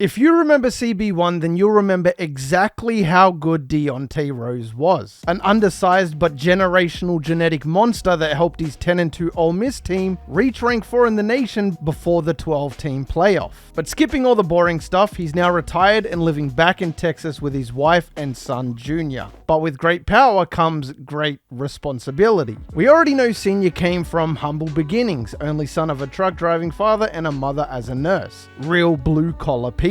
If you remember CB1, then you'll remember exactly how good Deontay was. An undersized but generational genetic monster that helped his 10-2 Ole Miss team reach rank 4 in the nation before the 12-team playoff. But skipping all the boring stuff, he's now retired and living back in Texas with his wife and son Junior. But with great power comes great responsibility. We already know Senior came from humble beginnings, only son of a truck driving father and a mother as a nurse. Real blue collar people.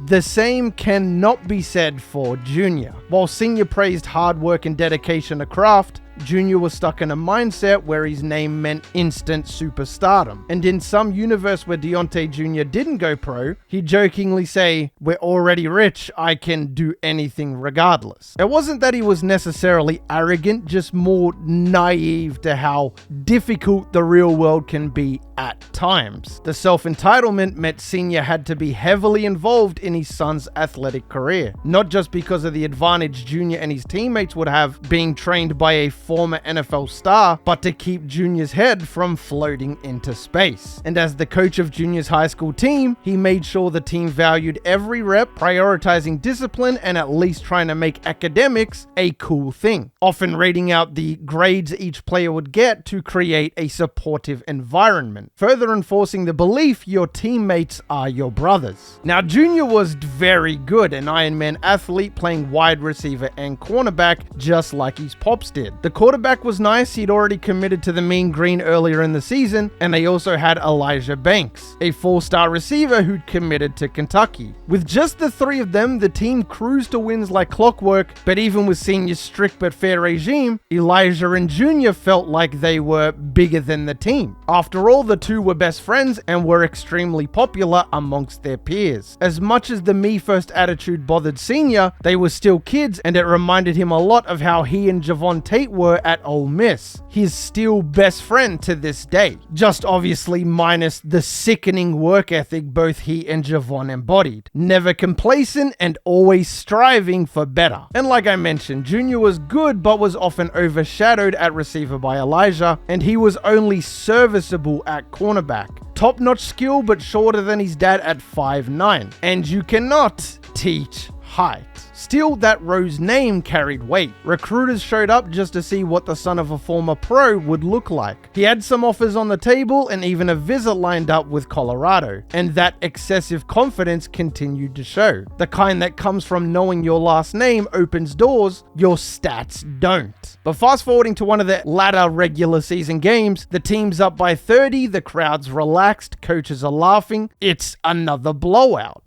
The same cannot be said for Junior. While Senior praised hard work and dedication to craft, Junior was stuck in a mindset where his name meant instant superstardom. And in some universe where Deontay Jr. didn't go pro, he'd jokingly say, "We're already rich, I can do anything regardless." It wasn't that he was necessarily arrogant, just more naive to how difficult the real world can be at times. The self-entitlement meant Senior had to be heavily involved in his son's athletic career, not just because of the advantage Junior and his teammates would have being trained by a former NFL star, but to keep Junior's head from floating into space. And as the coach of Junior's high school team, he made sure the team valued every rep, prioritizing discipline and at least trying to make academics a cool thing, often rating out the grades each player would get to create a supportive environment, further enforcing the belief your teammates are your brothers. Now, Junior was very good, an Ironman athlete playing wide receiver and cornerback just like his pops did. The quarterback was nice, he'd already committed to the Mean Green earlier in the season, and they also had Elijah Banks, a 4-star receiver who'd committed to Kentucky. With just the three of them, the team cruised to wins like clockwork, but even with Senior's strict but fair regime, Elijah and Junior felt like they were bigger than the team. After all, the two were best friends and were extremely popular amongst their peers. As much as the me-first attitude bothered Senior, they were still kids, and it reminded him a lot of how he and Javon Tate were at Ole Miss, his still best friend to this day. Just obviously minus the sickening work ethic both he and Javon embodied. Never complacent and always striving for better. And like I mentioned, Junior was good but was often overshadowed at receiver by Elijah, and he was only serviceable at cornerback. Top-notch skill but shorter than his dad at 5'9". And you cannot teach height. Still, that Ro's name carried weight. Recruiters showed up just to see what the son of a former pro would look like. He had some offers on the table and even a visit lined up with Colorado. And that excessive confidence continued to show. The kind that comes from knowing your last name opens doors, your stats don't. But fast forwarding to one of the latter regular season games, the team's up by 30, the crowd's relaxed, coaches are laughing. It's another blowout.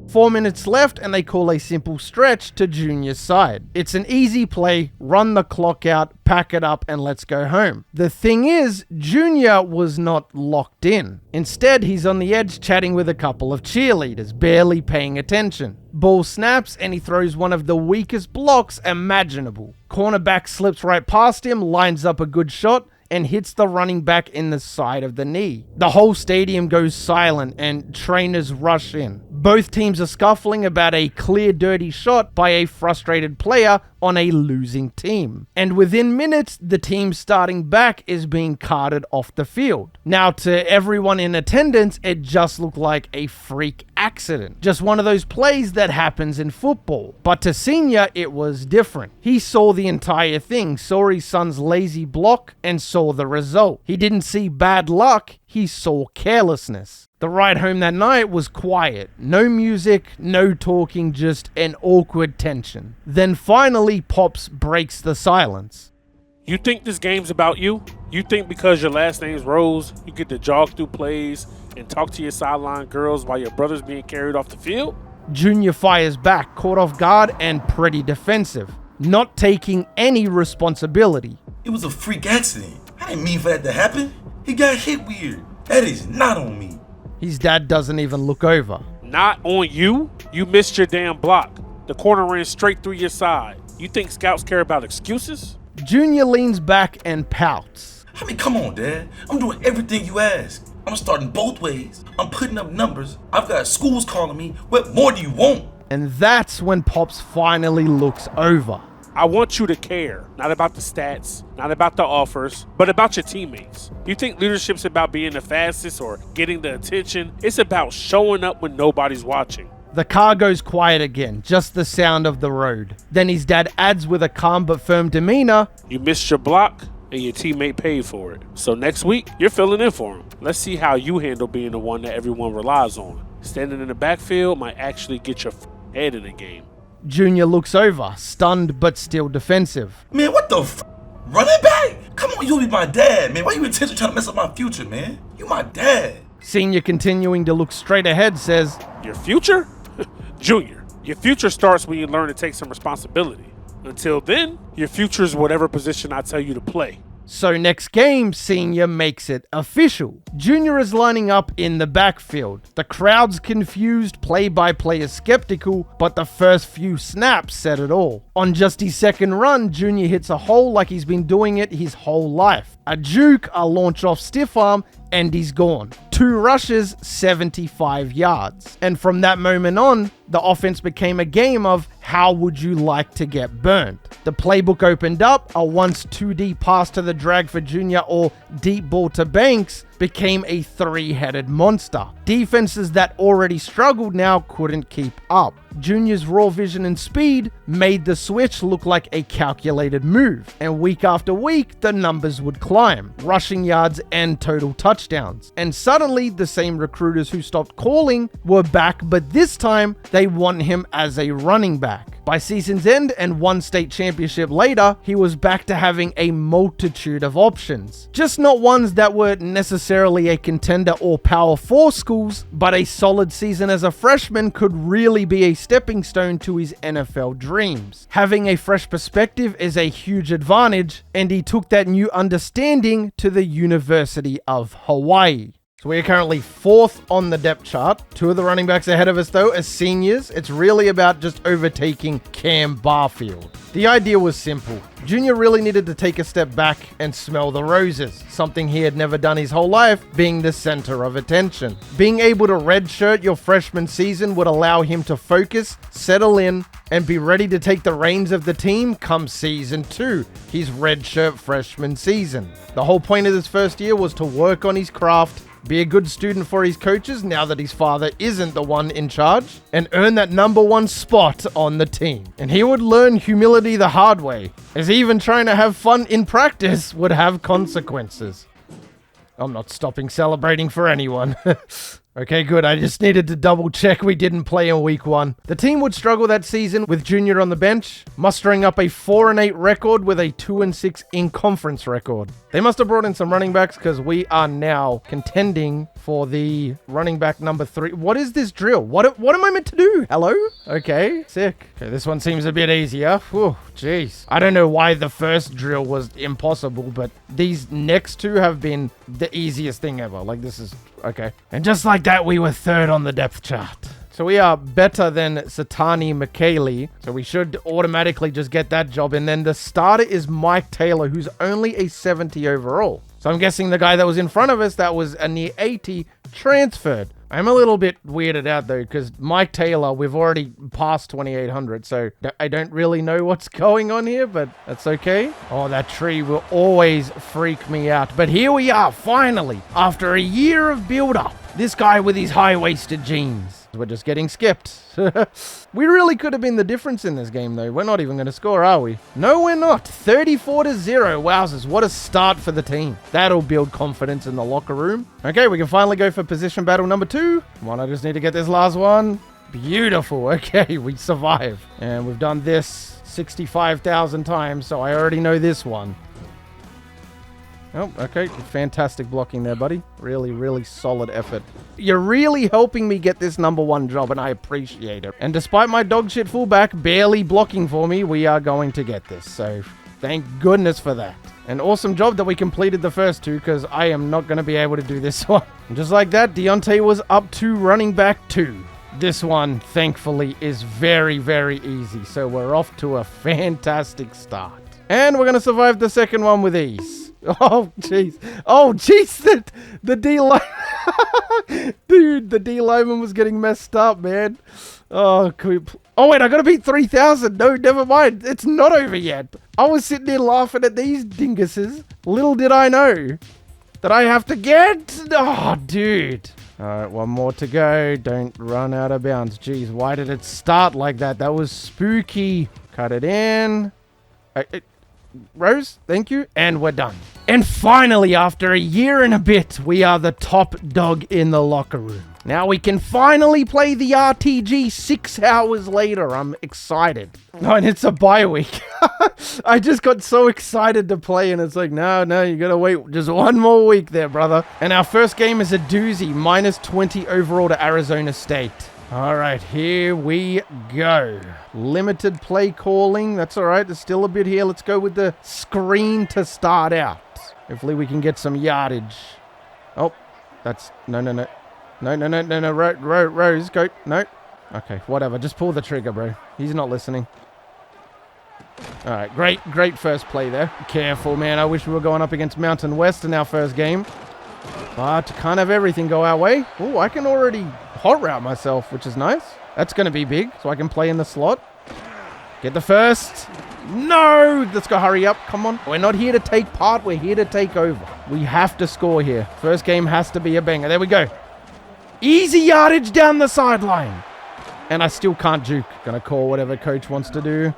4 minutes left and they call a simple stretch to Junior's side. It's an easy play, run the clock out, pack it up and let's go home. The thing is, Junior was not locked in. Instead, he's on the edge chatting with a couple of cheerleaders, barely paying attention. Ball snaps and he throws one of the weakest blocks imaginable. Cornerback slips right past him, lines up a good shot, and hits the running back in the side of the knee. The whole stadium goes silent and trainers rush in. Both teams are scuffling about a clear dirty shot by a frustrated player on a losing team. And within minutes, the team starting back is being carted off the field. Now, to everyone in attendance, it just looked like a freak accident. Just one of those plays that happens in football. But to Senior, it was different. He saw the entire thing, saw his son's lazy block, and saw the result. He didn't see bad luck, he saw carelessness. The ride home that night was quiet. No music, no talking, just an awkward tension. Then finally, Pops breaks the silence. You think this game's about you? You think because your last name's Rose, you get to jog through plays and talk to your sideline girls while your brother's being carried off the field? Junior fires back, caught off guard and pretty defensive, not taking any responsibility. It was a freak accident. I didn't mean for that to happen. He got hit weird. That is not on me. His dad doesn't even look over. Not on you? You missed your damn block. The corner ran straight through your side. You think scouts care about excuses? Junior leans back and pouts. I mean, come on, Dad. I'm doing everything you ask. I'm starting both ways. I'm putting up numbers. I've got schools calling me. What more do you want? And that's when Pops finally looks over. I want you to care, not about the stats, not about the offers, but about your teammates. You think leadership's about being the fastest or getting the attention? It's about showing up when nobody's watching. The car goes quiet again, just the sound of the road. Then his dad adds with a calm but firm demeanor, You missed your block, and your teammate paid for it. So next week, you're filling in for him. Let's see how you handle being the one that everyone relies on. Standing in the backfield might actually get your head in the game. Junior looks over, stunned but still defensive. Man, what the f? Running back? Come on, you be my dad, man. Why you intentionally trying to mess up my future, man? You my dad. Senior, continuing to look straight ahead, says, Your future? Junior, your future starts when you learn to take some responsibility. Until then, your future is whatever position I tell you to play. So next game, Senior makes it official. Junior is lining up in the backfield. The crowd's confused, play-by-play is skeptical, but the first few snaps said it all. On just his second run, Junior hits a hole like he's been doing it his whole life. A juke, a launch off stiff arm, and he's gone. 2 rushes, 75 yards. And from that moment on, the offense became a game of how would you like to get burned. The playbook opened up, a once 2D pass to the drag for Junior or deep ball to Banks became a 3-headed monster. Defenses that already struggled now couldn't keep up. Junior's raw vision and speed made the switch look like a calculated move, and week after week, the numbers would climb, rushing yards and total touchdowns. And suddenly, the same recruiters who stopped calling were back, but this time, they want him as a running back. By season's end and 1 state championship later, he was back to having a multitude of options. Just not ones that were necessarily a contender or Power 4 schools, but a solid season as a freshman could really be a stepping stone to his NFL dreams. Having a fresh perspective is a huge advantage, and he took that new understanding to the University of Hawaii. So we are currently 4th on the depth chart. 2 of the running backs ahead of us, though, as seniors. It's really about just overtaking Cam Barfield. The idea was simple. Junior really needed to take a step back and smell the roses, something he had never done his whole life, being the center of attention. Being able to redshirt your freshman season would allow him to focus, settle in, and be ready to take the reins of the team come season 2, his redshirt freshman season. The whole point of this first year was to work on his craft, be a good student for his coaches now that his father isn't the one in charge, and earn that #1 spot on the team. And he would learn humility the hard way, as even trying to have fun in practice would have consequences. I'm not stopping celebrating for anyone. Okay, good. I just needed to double check we didn't play in week 1. The team would struggle that season with Junior on the bench, mustering up a 4-8 record with a 2-6 in conference record. They must have brought in some running backs because we are now contending for the running back number 3. What is this drill? What am I meant to do? Hello? Okay, sick. Okay, this one seems a bit easier. Whew, jeez. I don't know why the first drill was impossible, but these next 2 have been the easiest thing ever. Like, this is... okay. And just like that, we were 3rd on the depth chart. So we are better than Satani McKaylee. So we should automatically just get that job. And then the starter is Mike Taylor, who's only a 70 overall. So I'm guessing the guy that was in front of us, that was a near 80, transferred. I'm a little bit weirded out though, because Mike Taylor, we've already passed 2,800, so I don't really know what's going on here, but that's okay. Oh, that tree will always freak me out. But here we are, finally, after a year of build-up. This guy with his high-waisted jeans. We're just getting skipped. We really could have been the difference in this game, though. We're not even going to score, are we? No, we're not. 34-0. Wowzers, what a start for the team. That'll build confidence in the locker room. Okay, we can finally go for position battle number 2. Come on, I just need to get this last one. Beautiful. Okay, we survive. And we've done this 65,000 times, so I already know this one. Oh, okay. Fantastic blocking there, buddy. Really, really solid effort. You're really helping me get this #1 job, and I appreciate it. And despite my dogshit fullback barely blocking for me, we are going to get this. So thank goodness for that. An awesome job that we completed the first 2, because I am not going to be able to do this one. And just like that, Deontay was up to running back 2. This one, thankfully, is very, very easy. So we're off to a fantastic start. And we're going to survive the second one with ease. Oh, jeez. Oh, jeez. The D-line. Dude, the D lineman was getting messed up, man. Oh, oh wait, I gotta beat 3,000. No, never mind. It's not over yet. I was sitting there laughing at these dinguses. Little did I know that I have to get... Oh, dude. All right, one more to go. Don't run out of bounds. Jeez, why did it start like that? That was spooky. Cut it in. Rose, thank you. And we're done. And finally, after a year and a bit, we are the top dog in the locker room. Now we can finally play the RTG 6 hours later. I'm excited. Oh, and it's a bye week. I just got so excited to play, and it's like, no, you gotta wait just one more week there, brother. And our first game is a doozy, -20 overall to Arizona State. All right, here we go. Limited play calling. That's all right. There's still a bit here. Let's go with the screen to start out. Hopefully we can get some yardage. Oh, that's... No. Rose, go. No. Okay, whatever. Just pull the trigger, bro. He's not listening. All right, great first play there. Careful, man. I wish we were going up against Mountain West in our first game. But can't have everything go our way. Oh, I can already hot route myself, which is nice. That's going to be big, so I can play in the slot. Get the first. No! Let's go, hurry up. Come on. We're not here to take part. We're here to take over. We have to score here. First game has to be a banger. There we go. Easy yardage down the sideline. And I still can't juke. Gonna call whatever coach wants to do.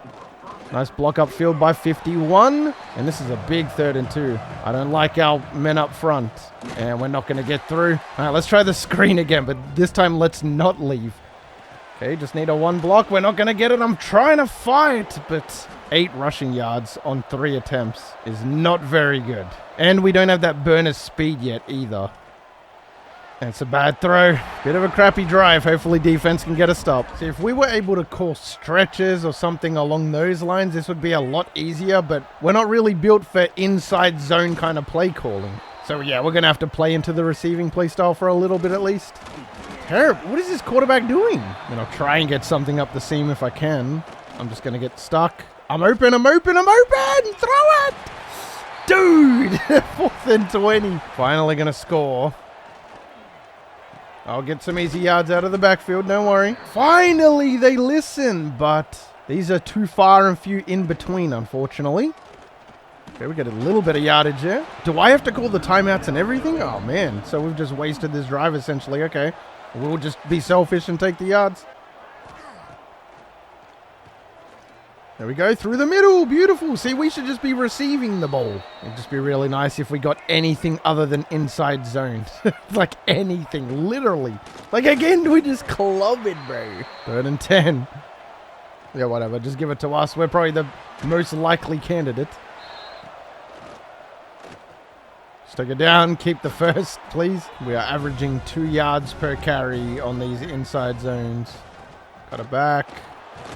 Nice block upfield by 51. And this is a big 3rd and 2. I don't like our men up front. And we're not going to get through. All right, let's try the screen again. But this time, let's not leave. Okay, just need a 1 block. We're not going to get it. I'm trying to fight. But 8 rushing yards on 3 attempts is not very good. And we don't have that burner speed yet either. It's a bad throw. Bit of a crappy drive. Hopefully defense can get a stop. See, if we were able to call stretches or something along those lines, this would be a lot easier, but we're not really built for inside zone kind of play calling. So yeah, we're going to have to play into the receiving play style for a little bit at least. Terrible. What is this quarterback doing? And I'll try and get something up the seam if I can. I'm just going to get stuck. I'm open. Throw it! Dude! 4th and 20. Finally going to score. I'll get some easy yards out of the backfield, don't worry. Finally, they listen, but these are too far and few in between, unfortunately. Okay, we get a little bit of yardage there. Do I have to call the timeouts and everything? Oh, man. So we've just wasted this drive, essentially. Okay. We'll just be selfish and take the yards. There we go, through the middle. Beautiful. See, we should just be receiving the ball. It'd just be really nice if we got anything other than inside zone. Like anything, literally. Like, again, we just club it, bro. 3rd and 10. Yeah, whatever. Just give it to us. We're probably the most likely candidate. Just take it down. Keep the first, please. We are averaging 2 yards per carry on these inside zones. Cut it back.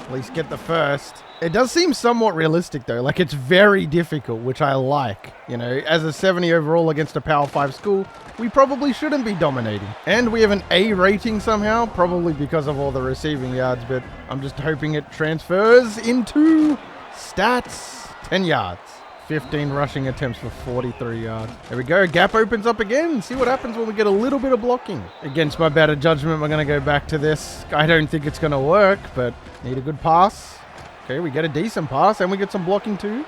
At least get the first. It does seem somewhat realistic, though. Like, it's very difficult, which I like. You know, as a 70 overall against a Power 5 school, we probably shouldn't be dominating. And we have an A rating somehow, probably because of all the receiving yards, but I'm just hoping it transfers into stats. 10 yards. 15 rushing attempts for 43 yards. There we go. Gap opens up again. See what happens when we get a little bit of blocking. Against my better judgment, we're going to go back to this. I don't think it's going to work, but need a good pass. Okay, we get a decent pass, and we get some blocking too.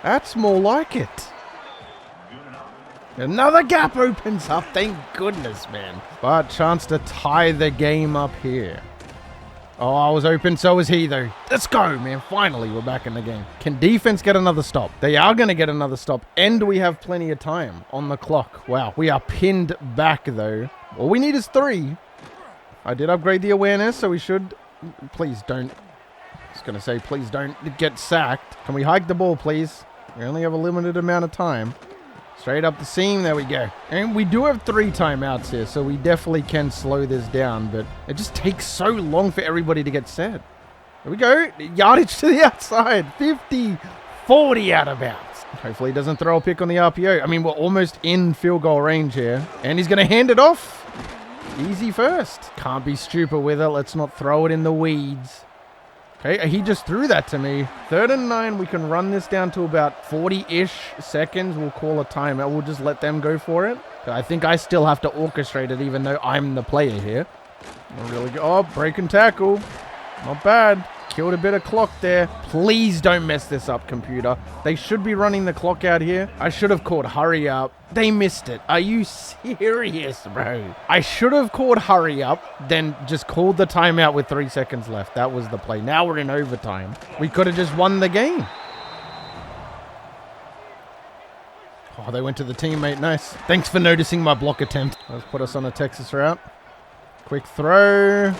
That's more like it. Another gap opens up. Thank goodness, man. But chance to tie the game up here. Oh, I was open. So was he, though. Let's go, man. Finally, we're back in the game. Can defense get another stop? They are going to get another stop, and we have plenty of time on the clock. Wow, we are pinned back, though. All we need is 3. I did upgrade the awareness, so we should... Please don't... I was going to say, please don't get sacked. Can we hike the ball, please? We only have a limited amount of time. Straight up the seam. There we go. And we do have 3 timeouts here, so we definitely can slow this down, but it just takes so long for everybody to get set. There we go. Yardage to the outside. 50, 40 out of bounds. Hopefully he doesn't throw a pick on the RPO. I mean, we're almost in field goal range here. And he's going to hand it off. Easy first. Can't be stupid with it. Let's not throw it in the weeds. Okay, he just threw that to me. 3rd and 9, we can run this down to about 40-ish seconds. We'll call a timeout. We'll just let them go for it. I think I still have to orchestrate it even though I'm the player here. Really good. Oh, break and tackle. Not bad. Killed a bit of clock there. Please don't mess this up, computer. They should be running the clock out here. I should have called hurry up. They missed it. Are you serious, bro? I should have called hurry up, then just called the timeout with 3 seconds left. That was the play. Now we're in overtime. We could have just won the game. Oh, they went to the teammate. Nice. Thanks for noticing my block attempt. Let's put us on a Texas route. Quick throw.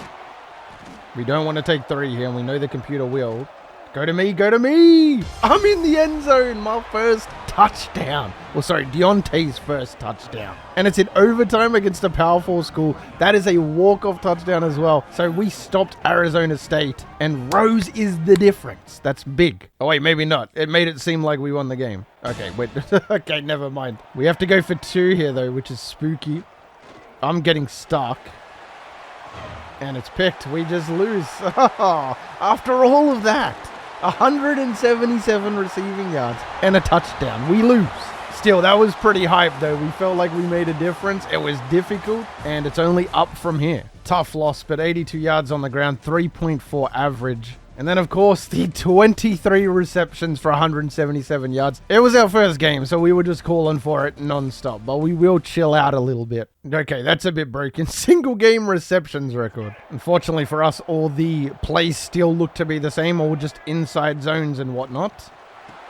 We don't want to take 3 here, and we know the computer will. Go to me, go to me! I'm in the end zone, my first touchdown. Well, sorry, Deontay's first touchdown. And it's in overtime against a Power 4 school. That is a walk-off touchdown as well. So we stopped Arizona State, and Rose is the difference. That's big. Oh, wait, maybe not. It made it seem like we won the game. Okay, wait. Okay, never mind. We have to go for 2 here, though, which is spooky. I'm getting stuck. And it's picked. We just lose. After all of that, 177 receiving yards and a touchdown. We lose. Still, that was pretty hype, though. We felt like we made a difference. It was difficult, and it's only up from here. Tough loss, but 82 yards on the ground, 3.4 average. And then, of course, the 23 receptions for 177 yards. It was our first game, so we were just calling for it non-stop. But we will chill out a little bit. Okay, that's a bit broken. Single game receptions record. Unfortunately for us, all the plays still look to be the same, all just inside zones and whatnot.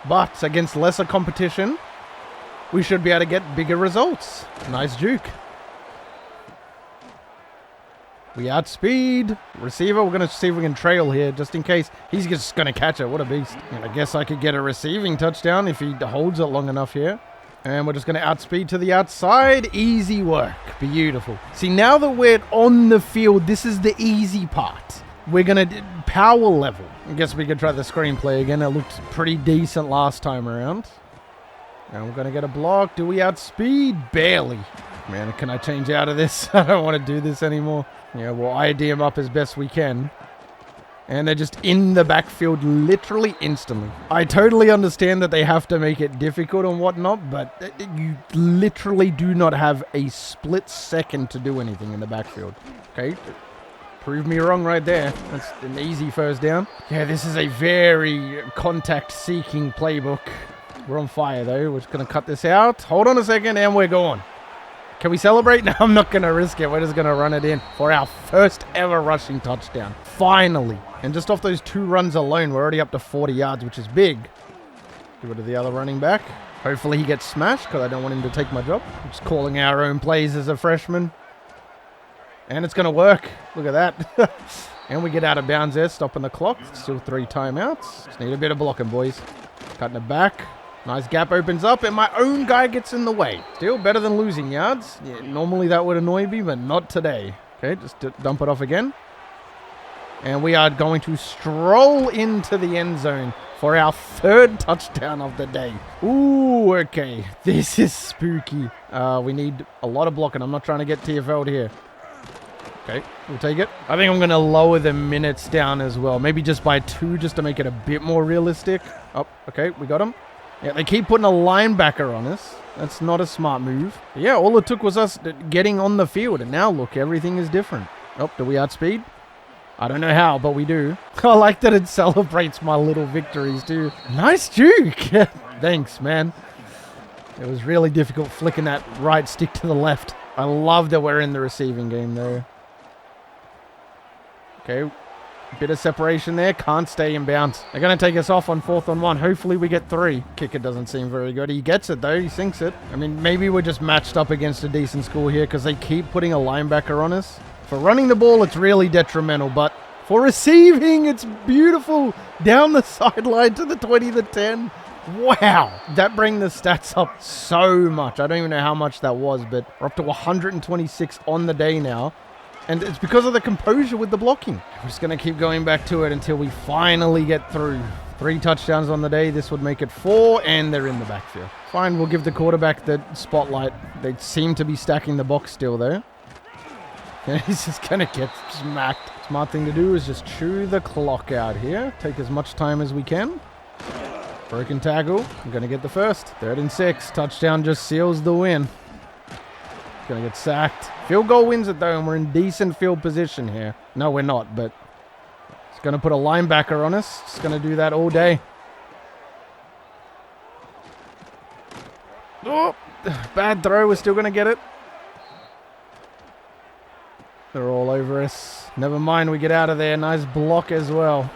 But against lesser competition, we should be able to get bigger results. Nice juke. We outspeed. Receiver, we're going to see if we can trail here, just in case. He's just going to catch it. What a beast. And I guess I could get a receiving touchdown if he holds it long enough here. And we're just going to outspeed to the outside. Easy work. Beautiful. See, now that we're on the field, this is the easy part. We're going to power level. I guess we could try the screenplay again. It looked pretty decent last time around. And we're going to get a block. Do we outspeed? Barely. Man, can I change out of this? I don't want to do this anymore. Yeah, we'll ID them up as best we can. And they're just in the backfield literally instantly. I totally understand that they have to make it difficult and whatnot, but you literally do not have a split second to do anything in the backfield. Okay, prove me wrong right there. That's an easy first down. Yeah, this is a very contact-seeking playbook. We're on fire, though. We're just going to cut this out. Hold on a second, and we're going. Can we celebrate? No, I'm not going to risk it. We're just going to run it in for our first ever rushing touchdown. Finally. And just off those 2 runs alone, we're already up to 40 yards, which is big. Give it to the other running back. Hopefully he gets smashed because I don't want him to take my job. I'm just calling our own plays as a freshman. And it's going to work. Look at that. And we get out of bounds there, stopping the clock. Still 3 timeouts. Just need a bit of blocking, boys. Cutting it back. Nice gap opens up, and my own guy gets in the way. Still better than losing yards. Yeah, normally that would annoy me, but not today. Okay, just dump it off again. And we are going to stroll into the end zone for our 3rd touchdown of the day. Ooh, okay. This is spooky. We need a lot of blocking. I'm not trying to get TFL'd here. Okay, we'll take it. I think I'm going to lower the minutes down as well. Maybe just by 2, just to make it a bit more realistic. Oh, okay, we got him. Yeah, they keep putting a linebacker on us. That's not a smart move. But yeah, all it took was us getting on the field. And now, look, everything is different. Oh, do we outspeed? I don't know how, but we do. I like that it celebrates my little victories, too. Nice juke. Thanks, man. It was really difficult flicking that right stick to the left. I love that we're in the receiving game, though. Okay. Bit of separation there. Can't stay in bounds. They're going to take us off on 4th and 1. Hopefully we get 3. Kicker doesn't seem very good. He gets it, though. He sinks it. I mean, maybe we're just matched up against a decent school here because they keep putting a linebacker on us. For running the ball, it's really detrimental. But for receiving, it's beautiful. Down the sideline to the 20, the 10. Wow. That brings the stats up so much. I don't even know how much that was, but we're up to 126 on the day now. And it's because of the composure with the blocking. We're just going to keep going back to it until we finally get through. 3 touchdowns on the day. This would make it 4, and they're in the backfield. Fine, we'll give the quarterback the spotlight. They seem to be stacking the box still, though. And he's just going to get smacked. Smart thing to do is just chew the clock out here. Take as much time as we can. Broken tackle. I'm going to get the first. 3rd and 6. Touchdown just seals the win. Going to get sacked. Field goal wins it though, and we're in decent field position here. No, we're not, but it's going to put a linebacker on us. It's going to do that all day. Oh, bad throw. We're still going to get it. They're all over us. Never mind, we get out of there. Nice block as well.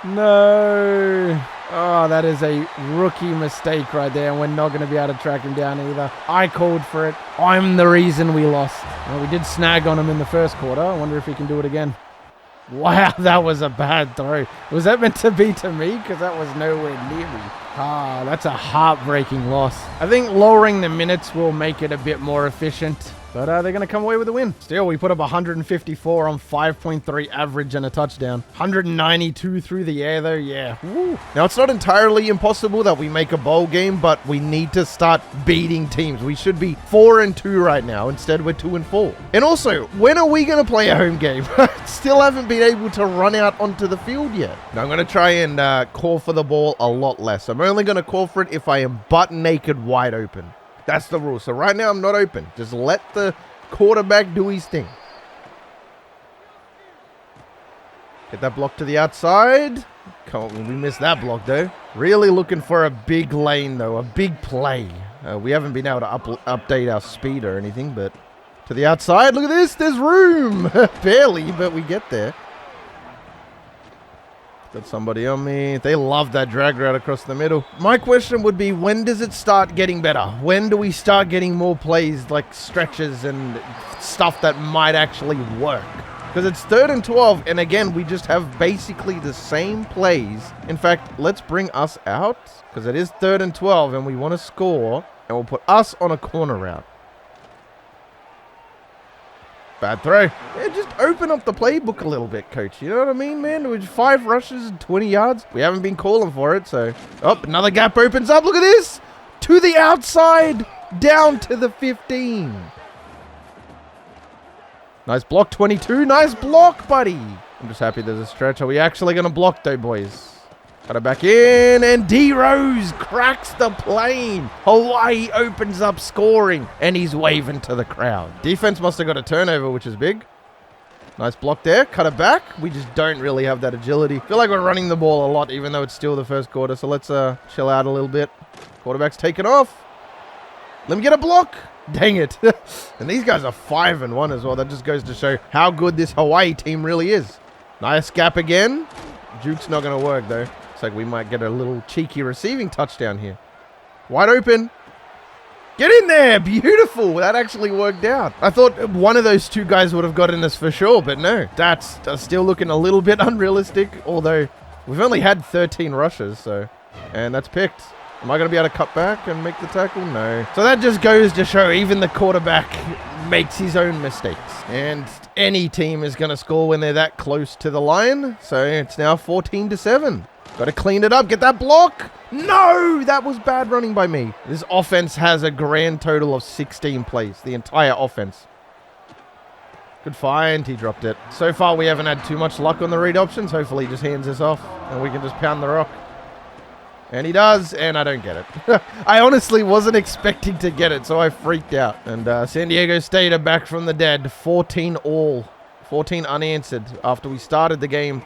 No. Oh, that is a rookie mistake right there, and we're not going to be able to track him down either. I called for it. I'm the reason we lost. Well, we did snag on him in the first quarter. I wonder if he can do it again. Wow, that was a bad throw. Was that meant to be to me? Because that was nowhere near me. Ah, that's a heartbreaking loss. I think lowering the minutes will make it a bit more efficient. But they're going to come away with a win. Still, we put up 154 on 5.3 average and a touchdown. 192 through the air, though. Yeah. Woo. Now, it's not entirely impossible that we make a bowl game, but we need to start beating teams. We should be 4-2 right now. Instead, we're 2-4. And also, when are we going to play a home game? Still haven't been able to run out onto the field yet. Now, I'm going to try and call for the ball a lot less. I'm only going to call for it if I am butt naked wide open. That's the rule. So right now, I'm not open. Just let the quarterback do his thing. Get that block to the outside. Come on, we missed that block, though. Really looking for a big lane, though. A big play. We haven't been able to update our speed or anything, but to the outside. Look at this. There's room. Barely, but we get there. Got somebody on me. They love that drag route across the middle. My question would be, when does it start getting better? When do we start getting more plays like stretches and stuff that might actually work? Because it's 3rd and 12, and again, we just have basically the same plays. In fact, let's bring us out, because it is 3rd and 12, and we want to score, and we'll put us on a corner route. Bad throw. Yeah, just open up the playbook a little bit, coach. You know what I mean, man? With 5 rushes and 20 yards. We haven't been calling for it, so... Oh, another gap opens up. Look at this. To the outside. Down to the 15. Nice block, 22. Nice block, buddy. I'm just happy there's a stretch. Are we actually going to block, though, boys? Cut it back in, and D-Rose cracks the plane. Hawaii opens up scoring, and he's waving to the crowd. Defense must have got a turnover, which is big. Nice block there. Cut it back. We just don't really have that agility. Feel like we're running the ball a lot, even though it's still the first quarter. So let's chill out a little bit. Quarterback's taken off. Let me get a block. Dang it. And these guys are 5-1 as well. That just goes to show how good this Hawaii team really is. Nice gap again. Juke's not going to work, though. Like we might get a little cheeky receiving touchdown here. Wide open. Get in there. Beautiful. That actually worked out. I thought one of those two guys would have gotten this for sure, but no. That's still looking a little bit unrealistic, although we've only had 13 rushes, so... And that's picked. Am I going to be able to cut back and make the tackle? No. So that just goes to show even the quarterback makes his own mistakes. And any team is going to score when they're that close to the line. So it's now 14-7. Got to clean it up. Get that block. No, that was bad running by me. This offense has a grand total of 16 plays. The entire offense. Good find. He dropped it. So far, we haven't had too much luck on the read options. Hopefully, he just hands us off and we can just pound the rock. And he does, and I don't get it. I honestly wasn't expecting to get it, so I freaked out. And San Diego State are back from the dead. 14 all. 14 unanswered after we started the game.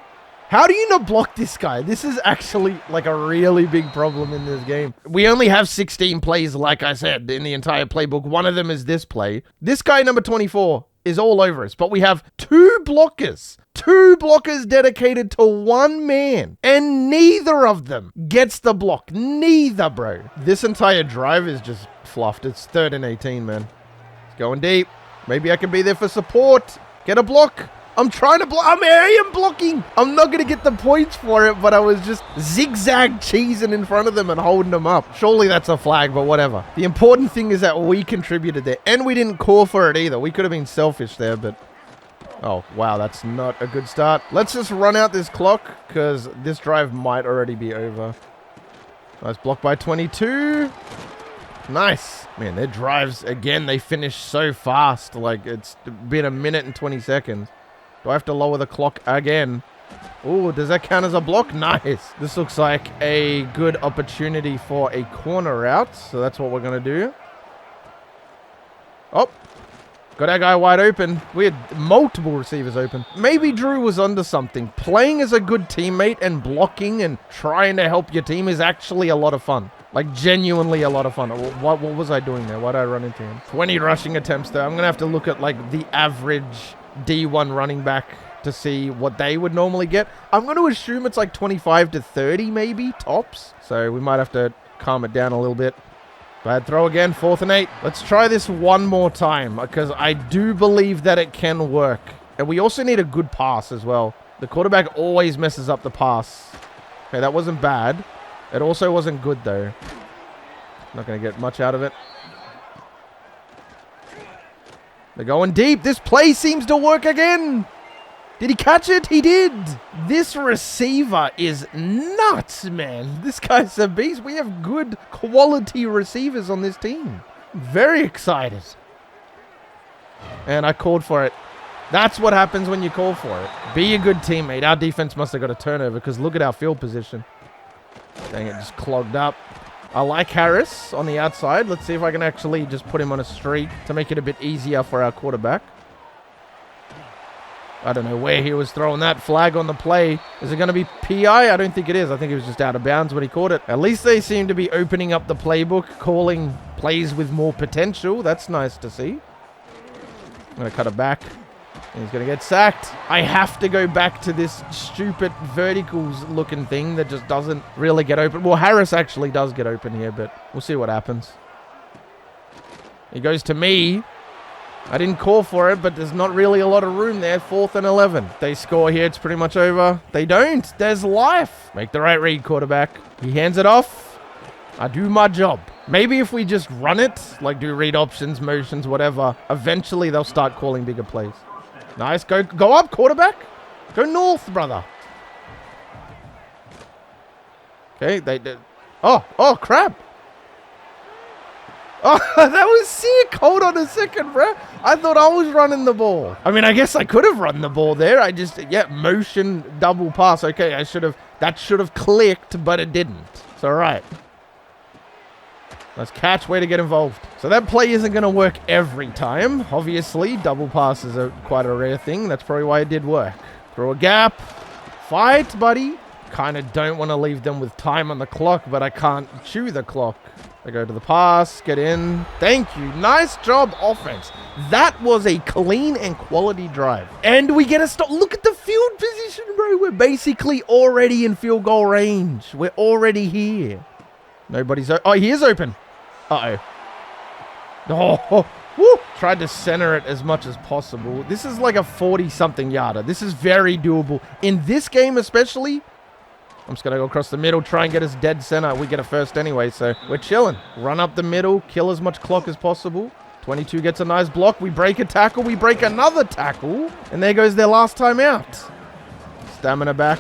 How do you not block this guy? This is actually like a really big problem in this game. We only have 16 plays, like I said, in the entire playbook. One of them is this play. This guy, number 24, is all over us. But we have 2 blockers. 2 blockers dedicated to 1 man. And neither of them gets the block. Neither, bro. This entire drive is just fluffed. It's 3rd and 18, man. It's going deep. Maybe I can be there for support. Get a block. I'm trying to block. I am blocking. I'm not going to get the points for it, but I was just zigzag cheesing in front of them and holding them up. Surely that's a flag, but whatever. The important thing is that we contributed there, and we didn't call for it either. We could have been selfish there, but... Oh, wow, that's not a good start. Let's just run out this clock, because this drive might already be over. Nice block by 22. Nice. Man, their drives, again, they finish so fast. Like, it's been a minute and 20 seconds. Do I have to lower the clock again? Oh, does that count as a block? Nice. This looks like a good opportunity for a corner route. So that's what we're going to do. Oh, got our guy wide open. We had multiple receivers open. Maybe Drew was onto something. Playing as a good teammate and blocking and trying to help your team is actually a lot of fun. Like, genuinely a lot of fun. What was I doing there? Why did I run into him? 20 rushing attempts there. I'm going to have to look at, like, the average D1 running back to see what they would normally get. I'm going to assume it's like 25 to 30 maybe, tops. So we might have to calm it down a little bit. Bad throw again, 4th and 8. Let's try this one more time because I do believe that it can work. And we also need a good pass as well. The quarterback always messes up the pass. Okay, that wasn't bad. It also wasn't good though. Not going to get much out of it. They're going deep. This play seems to work again. Did he catch it? He did. This receiver is nuts, man. This guy's a beast. We have good quality receivers on this team. Very excited. And I called for it. That's what happens when you call for it. Be a good teammate. Our defense must have got a turnover because look at our field position. Dang it, just clogged up. I like Harris on the outside. Let's see if I can actually just put him on a streak to make it a bit easier for our quarterback. I don't know where he was throwing that flag on the play. Is it going to be PI? I don't think it is. I think it was just out of bounds when he caught it. At least they seem to be opening up the playbook, calling plays with more potential. That's nice to see. I'm going to cut it back. And he's going to get sacked. I have to go back to this stupid verticals looking thing that just doesn't really get open. Well, Harris actually does get open here, but we'll see what happens. He goes to me. I didn't call for it, but there's not really a lot of room there. 4th and 11. They score here. It's pretty much over. They don't. There's life. Make the right read, quarterback. He hands it off. I do my job. Maybe if we just run it, like do read options, motions, whatever, eventually they'll start calling bigger plays. Nice. Go up, quarterback. Go north, brother. Okay, they did. Oh, crap. Oh, that was sick. Hold on a second, bro. I thought I was running the ball. I mean, I guess I could have run the ball there. I just, motion double pass. Okay, that should have clicked, but it didn't. It's all right. Nice catch. Way to get involved. So that play isn't going to work every time. Obviously, double passes are quite a rare thing. That's probably why it did work. Throw a gap. Fight, buddy. Kind of don't want to leave them with time on the clock, but I can't chew the clock. They go to the pass, get in. Thank you. Nice job, offense. That was a clean and quality drive. And we get a stop. Look at the field position, bro. We're basically already in field goal range. We're already here. Nobody's... Oh, he is open. Uh-oh. Oh, woo. Tried to center it as much as possible. This is like a 40-something yarder. This is very doable. In this game especially... I'm just going to go across the middle, try and get us dead center. We get a first anyway, so we're chilling. Run up the middle, kill as much clock as possible. 22 gets a nice block. We break a tackle. We break another tackle. And there goes their last time out. Stamina back.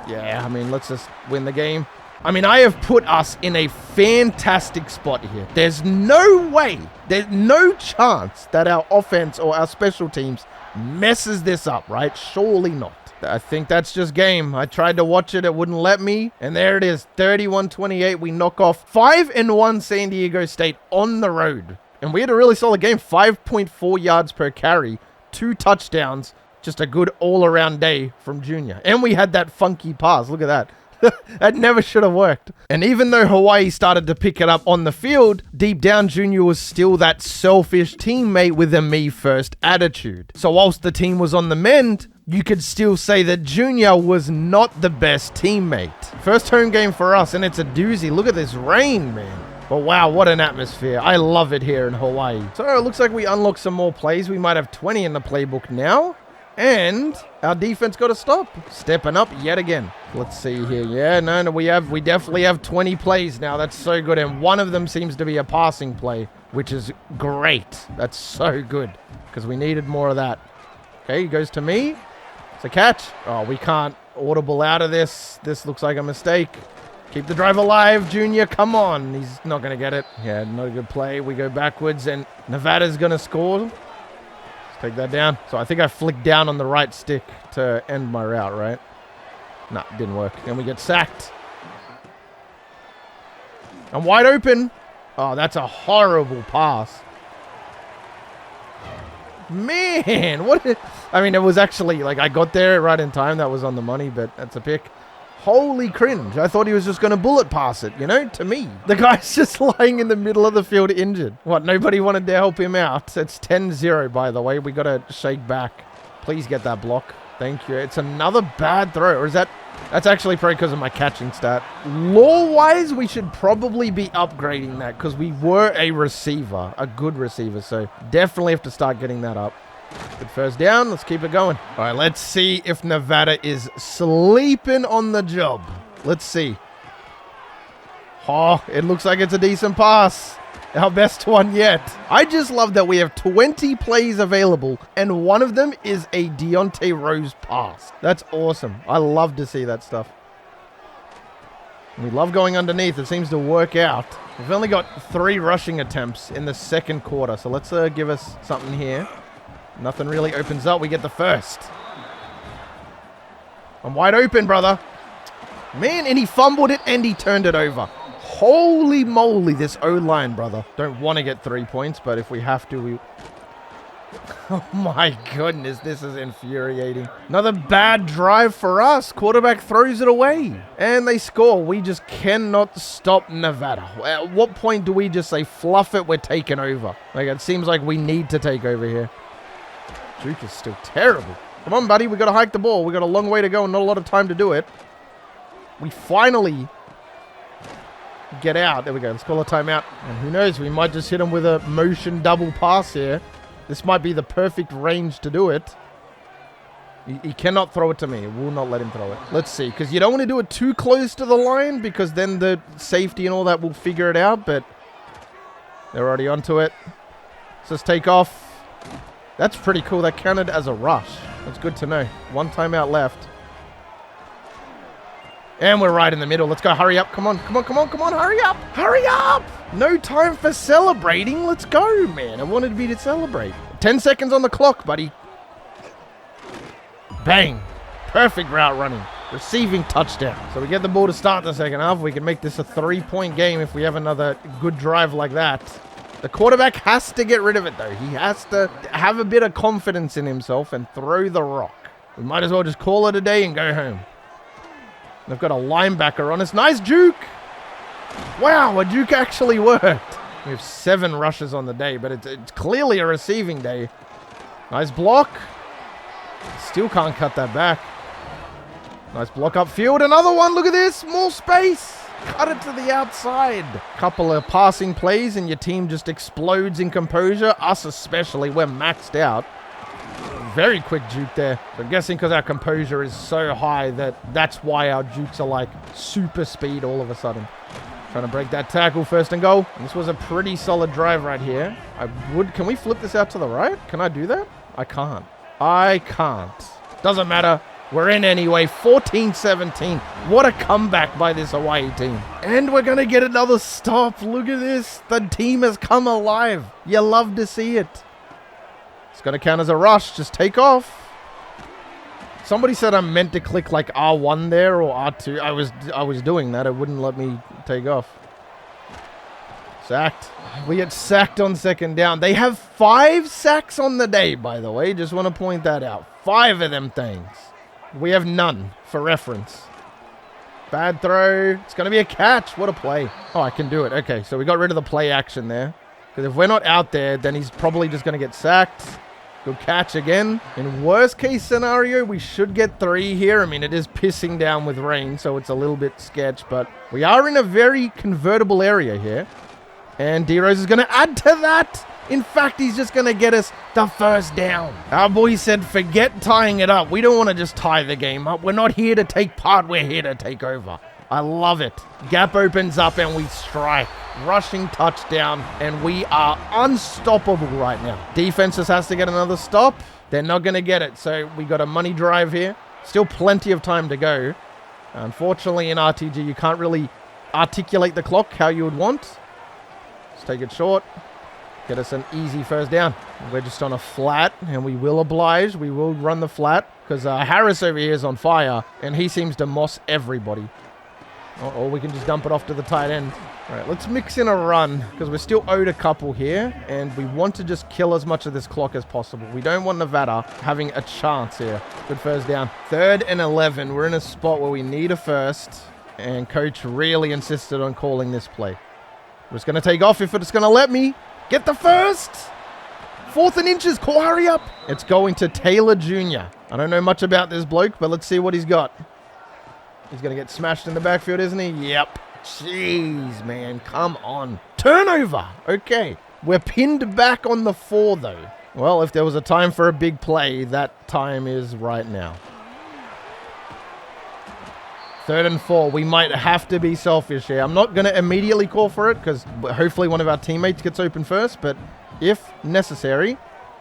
Yeah, I mean, let's just win the game. I mean, I have put us in a fantastic spot here. There's no way, there's no chance that our offense or our special teams messes this up, right? Surely not. I think that's just game. I tried to watch it. It wouldn't let me. And there it is. 31-28. We knock off 5-1 San Diego State on the road. And we had a really solid game. 5.4 yards per carry. 2 touchdowns. Just a good all-around day from Junior. And we had that funky pass. Look at that. That never should have worked. And even though Hawaii started to pick it up on the field, deep down Junior was still that selfish teammate with a me-first attitude. So whilst the team was on the mend, you could still say that Junior was not the best teammate. First home game for us, and it's a doozy. Look at this rain, man. But wow, what an atmosphere. I love it here in Hawaii. So it looks like we unlocked some more plays. We might have 20 in the playbook now. And our defense got a stop. Stepping up yet again. Let's see here. Yeah, no, we definitely have 20 plays now. That's so good. And one of them seems to be a passing play, which is great. That's so good because we needed more of that. Okay, he goes to me. It's a catch. Oh, we can't audible out of this. This looks like a mistake. Keep the drive alive, Junior. Come on. He's not going to get it. Yeah, not a good play. We go backwards, and Nevada's going to score. Let's take that down. So I think I flicked down on the right stick to end my route, right? Nah, didn't work. Then we get sacked. I'm wide open. Oh, that's a horrible pass. Man, I mean, it was actually, like, I got there right in time. That was on the money, but that's a pick. Holy cringe. I thought he was just going to bullet pass it, you know, to me. The guy's just lying in the middle of the field injured. What, nobody wanted to help him out? It's 10-0, by the way. We got to shake back. Please get that block. Thank you. It's another bad throw. Or is that... That's actually probably because of my catching stat. Law-wise, we should probably be upgrading that because we were a receiver, a good receiver. So definitely have to start getting that up. Good first down. Let's keep it going. All right, let's see if Nevada is sleeping on the job. Let's see. Oh, it looks like it's a decent pass. Our best one yet. I just love that we have 20 plays available, and one of them is a Deontay Rose pass. That's awesome. I love to see that stuff. We love going underneath. It seems to work out. We've only got 3 rushing attempts in the second quarter, so let's give us something here. Nothing really opens up. We get the first. I'm wide open, brother. Man, and he fumbled it, and he turned it over. Holy moly, this O-line, brother. Don't want to get 3 points, but if we have to, we... Oh my goodness, this is infuriating. Another bad drive for us. Quarterback throws it away. And they score. We just cannot stop Nevada. At what point do we just say, fluff it, we're taking over? Like, it seems like we need to take over here. Juke is still terrible. Come on, buddy, we got to hike the ball. We got a long way to go and not a lot of time to do it. We finally... get out. There we go. Let's call a timeout. And who knows? We might just hit him with a motion double pass here. This might be the perfect range to do it. He cannot throw it to me. Will not let him throw it. Let's see. Because you don't want to do it too close to the line because then the safety and all that will figure it out. But they're already onto it. Let's just take off. That's pretty cool. That counted as a rush. That's good to know. 1 timeout left. And we're right in the middle. Let's go. Hurry up. Come on. Come on. Come on. Come on. Hurry up. Hurry up. No time for celebrating. Let's go, man. I wanted me to celebrate. 10 seconds on the clock, buddy. Bang. Perfect route running. Receiving touchdown. So we get the ball to start the second half. We can make this a 3-point game if we have another good drive like that. The quarterback has to get rid of it, though. He has to have a bit of confidence in himself and throw the rock. We might as well just call it a day and go home. They've got a linebacker on us. Nice juke. Wow, a juke actually worked. We have 7 rushes on the day, but it's clearly a receiving day. Nice block. Still can't cut that back. Nice block upfield. Another one. Look at this. More space. Cut it to the outside. Couple of passing plays and your team just explodes in composure. Us especially. We're maxed out. Very quick juke there. So I'm guessing because our composure is so high that's why our jukes are like super speed all of a sudden. Trying to break that tackle, 1st and goal. And this was a pretty solid drive right here. Can we flip this out to the right? Can I do that? I can't. I can't. Doesn't matter. We're in anyway. 14-17. What a comeback by this Hawaii team. And we're going to get another stop. Look at this. The team has come alive. You love to see it. It's going to count as a rush. Just take off. Somebody said I meant to click like R1 there or R2. I was doing that. It wouldn't let me take off. Sacked. We get sacked on 2nd down. They have 5 sacks on the day, by the way. Just want to point that out. 5 of them things. We have none, for reference. Bad throw. It's going to be a catch. What a play. Oh, I can do it. Okay, so we got rid of the play action there. Because if we're not out there, then he's probably just going to get sacked. Good catch again. In worst case scenario, we should get 3 here. I mean, it is pissing down with rain, so it's a little bit sketch. But we are in a very convertible area here. And D-Rose is going to add to that. In fact, he's just going to get us the 1st down. Our boy said, forget tying it up. We don't want to just tie the game up. We're not here to take part. We're here to take over. I love it. Gap opens up and we strike. Rushing touchdown, and we are unstoppable right now. Defense just has to get another stop. They're not going to get it, so we got a money drive here. Still plenty of time to go. Unfortunately, in RTG, you can't really articulate the clock how you would want. Let's take it short. Get us an easy first down. We're just on a flat, and we will oblige. We will run the flat, because Harris over here is on fire, and he seems to moss everybody. Or we can just dump it off to the tight end. All right, let's mix in a run, because we're still owed a couple here, and we want to just kill as much of this clock as possible. We don't want Nevada having a chance here. Good first down. 3rd and 11. We're in a spot where we need a first, and coach really insisted on calling this play. We're just going to take off if it's going to let me. Get the first! 4th and inches. Call, hurry up. It's going to Taylor Jr. I don't know much about this bloke, but let's see what he's got. He's going to get smashed in the backfield, isn't he? Yep. Jeez, man. Come on. Turnover. Okay. We're pinned back on the 4, though. Well, if there was a time for a big play, that time is right now. 3rd and 4. We might have to be selfish here. I'm not going to immediately call for it, because hopefully one of our teammates gets open first, but if necessary,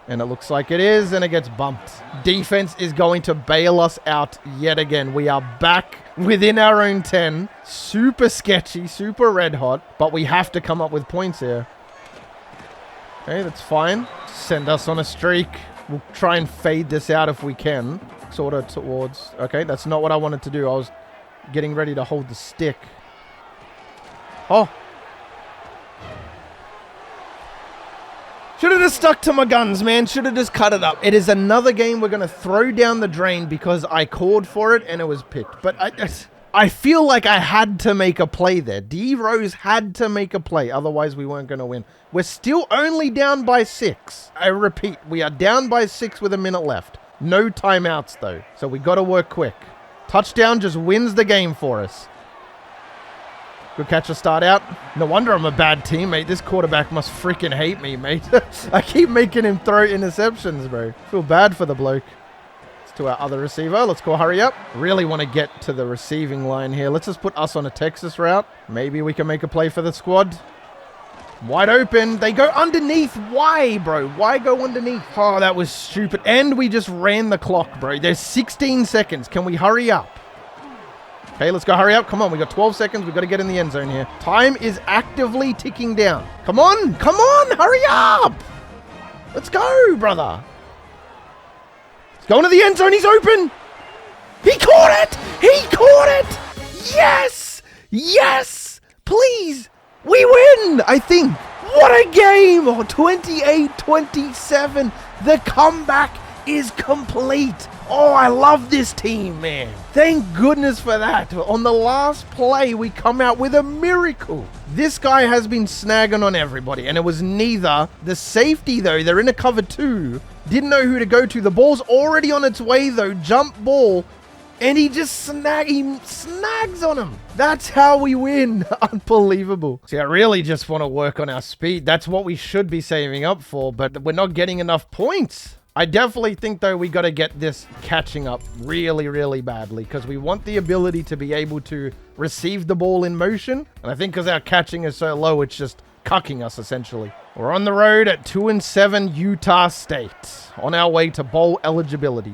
and it looks like it is, and it gets bumped. Defense is going to bail us out yet again. We are back within our own 10. Super sketchy, super red hot, but we have to come up with points here. Okay, that's fine. Send us on a streak. We'll try and fade this out if we can. Sort of towards... Okay, that's not what I wanted to do. I was getting ready to hold the stick. Oh. Should have just stuck to my guns, man. Should have just cut it up. It is another game we're going to throw down the drain because I called for it and it was picked. But I feel like I had to make a play there. D Rose had to make a play. Otherwise, we weren't going to win. We're still only down by 6. I repeat, we are down by 6 with a minute left. No timeouts, though. So we got to work quick. Touchdown just wins the game for us. Good catch to start out. No wonder I'm a bad teammate. This quarterback must freaking hate me, mate. I keep making him throw interceptions, bro. Feel bad for the bloke. It's to our other receiver. Let's go hurry up. Really want to get to the receiving line here. Let's just put us on a Texas route. Maybe we can make a play for the squad. Wide open. They go underneath. Why, bro? Why go underneath? Oh, that was stupid. And we just ran the clock, bro. There's 16 seconds. Can we hurry up? Okay, let's go hurry up. Come on, we got 12 seconds. We've got to get in the end zone here. Time is actively ticking down. Come on, hurry up. Let's go, brother. He's going to the end zone. He's open. He caught it. He caught it. Yes. Yes. Please. We win, I think. What a game. Oh, 28-27. The comeback is complete. Oh, I love this team, man. Thank goodness for that. On the last play, we come out with a miracle. This guy has been snagging on everybody, and it was neither. The safety, though, they're in a cover 2. Didn't know who to go to. The ball's already on its way, though. Jump ball. And he just snags on him. That's how we win. Unbelievable. See, I really just want to work on our speed. That's what we should be saving up for, but we're not getting enough points. I definitely think, though, we got to get this catching up really, really badly because we want the ability to be able to receive the ball in motion. And I think because our catching is so low, it's just cucking us, essentially. We're on the road at 2-7 Utah State on our way to bowl eligibility.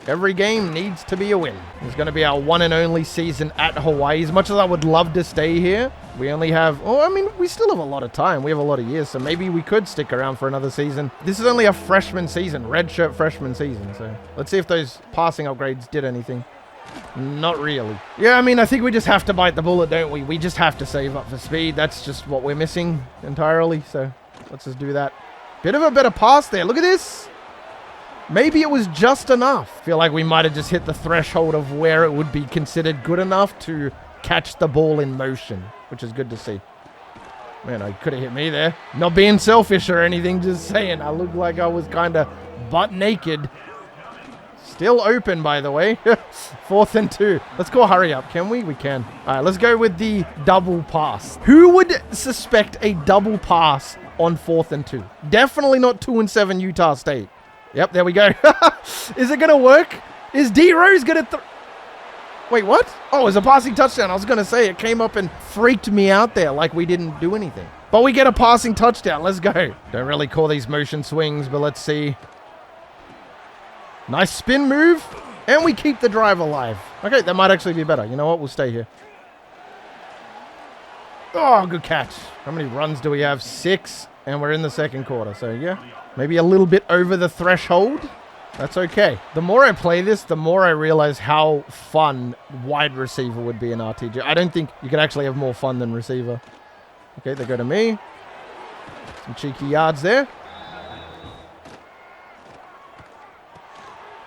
Every game needs to be a win. It's going to be our one and only season at Hawaii. As much as I would love to stay here, we only have... Oh, I mean, we still have a lot of time. We have a lot of years, so maybe we could stick around for another season. This is only a freshman season, redshirt freshman season. So let's see if those passing upgrades did anything. Not really. Yeah, I mean, I think we just have to bite the bullet, don't we? We just have to save up for speed. That's just what we're missing entirely. So let's just do that. Bit of a better pass there. Look at this. Maybe it was just enough. Feel like we might have just hit the threshold of where it would be considered good enough to catch the ball in motion, which is good to see. Man, I could have hit me there. Not being selfish or anything, just saying. I looked like I was kind of butt naked. Still open, by the way. 4th and 2. Let's go hurry up, can we? We can. All right, let's go with the double pass. Who would suspect a double pass on 4th and 2? Definitely not 2-7 Utah State. Yep, there we go. Is it going to work? Is D Rose going to... Wait, what? Oh, it was a passing touchdown. I was going to say it came up and freaked me out there like we didn't do anything. But we get a passing touchdown. Let's go. Don't really call these motion swings, but let's see. Nice spin move. And we keep the drive alive. Okay, that might actually be better. You know what? We'll stay here. Oh, good catch. How many runs do we have? 6, and we're in the second quarter. So, yeah, maybe a little bit over the threshold. That's okay. The more I play this, the more I realize how fun wide receiver would be in RTG. I don't think you could actually have more fun than receiver. Okay, they go to me. Some cheeky yards there.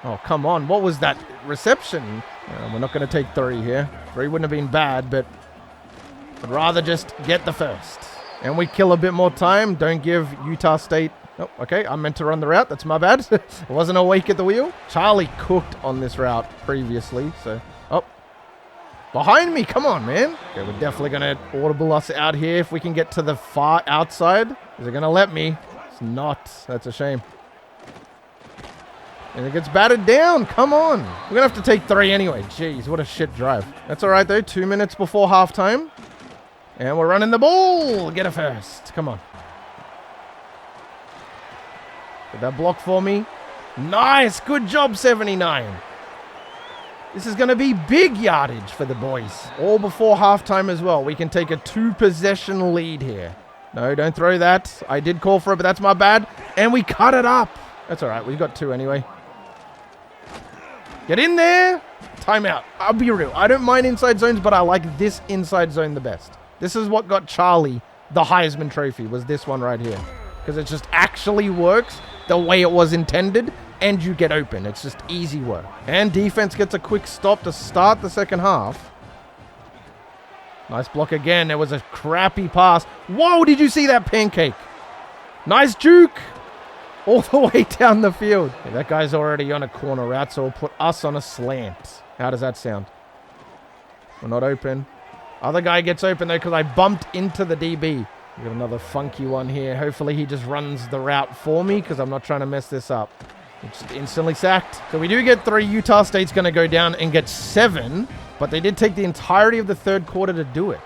Oh, come on. What was that reception? We're not going to take 3 here. 3 wouldn't have been bad, but I'd rather just get the first. And we kill a bit more time. Don't give Utah State... Oh, okay. I meant to run the route. That's my bad. I wasn't awake at the wheel. Charlie cooked on this route previously, so... Oh. Behind me. Come on, man. Okay, we're definitely going to audible us out here if we can get to the far outside. Is it going to let me? It's not. That's a shame. And it gets batted down. Come on. We're going to have to take 3 anyway. Jeez, what a shit drive. That's all right, though. 2 minutes before halftime. And we're running the ball. Get a first. Come on. Get that block for me. Nice. Good job, 79. This is going to be big yardage for the boys. All before halftime as well. We can take a 2-possession lead here. No, don't throw that. I did call for it, but that's my bad. And we cut it up. That's all right. We've got 2 anyway. Get in there. Timeout. I'll be real. I don't mind inside zones, but I like this inside zone the best. This is what got Charlie the Heisman trophy, was this one right here. Because it just actually works the way it was intended, and you get open. It's just easy work. And defense gets a quick stop to start the second half. Nice block again. There was a crappy pass. Whoa, did you see that pancake? Nice juke. All the way down the field. Yeah, that guy's already on a corner route, so we'll put us on a slant. How does that sound? We're not open. Other guy gets open, though, because I bumped into the DB. We got another funky one here. Hopefully he just runs the route for me, because I'm not trying to mess this up. It's instantly sacked. So we do get 3. Utah State's going to go down and get 7, but they did take the entirety of the third quarter to do it.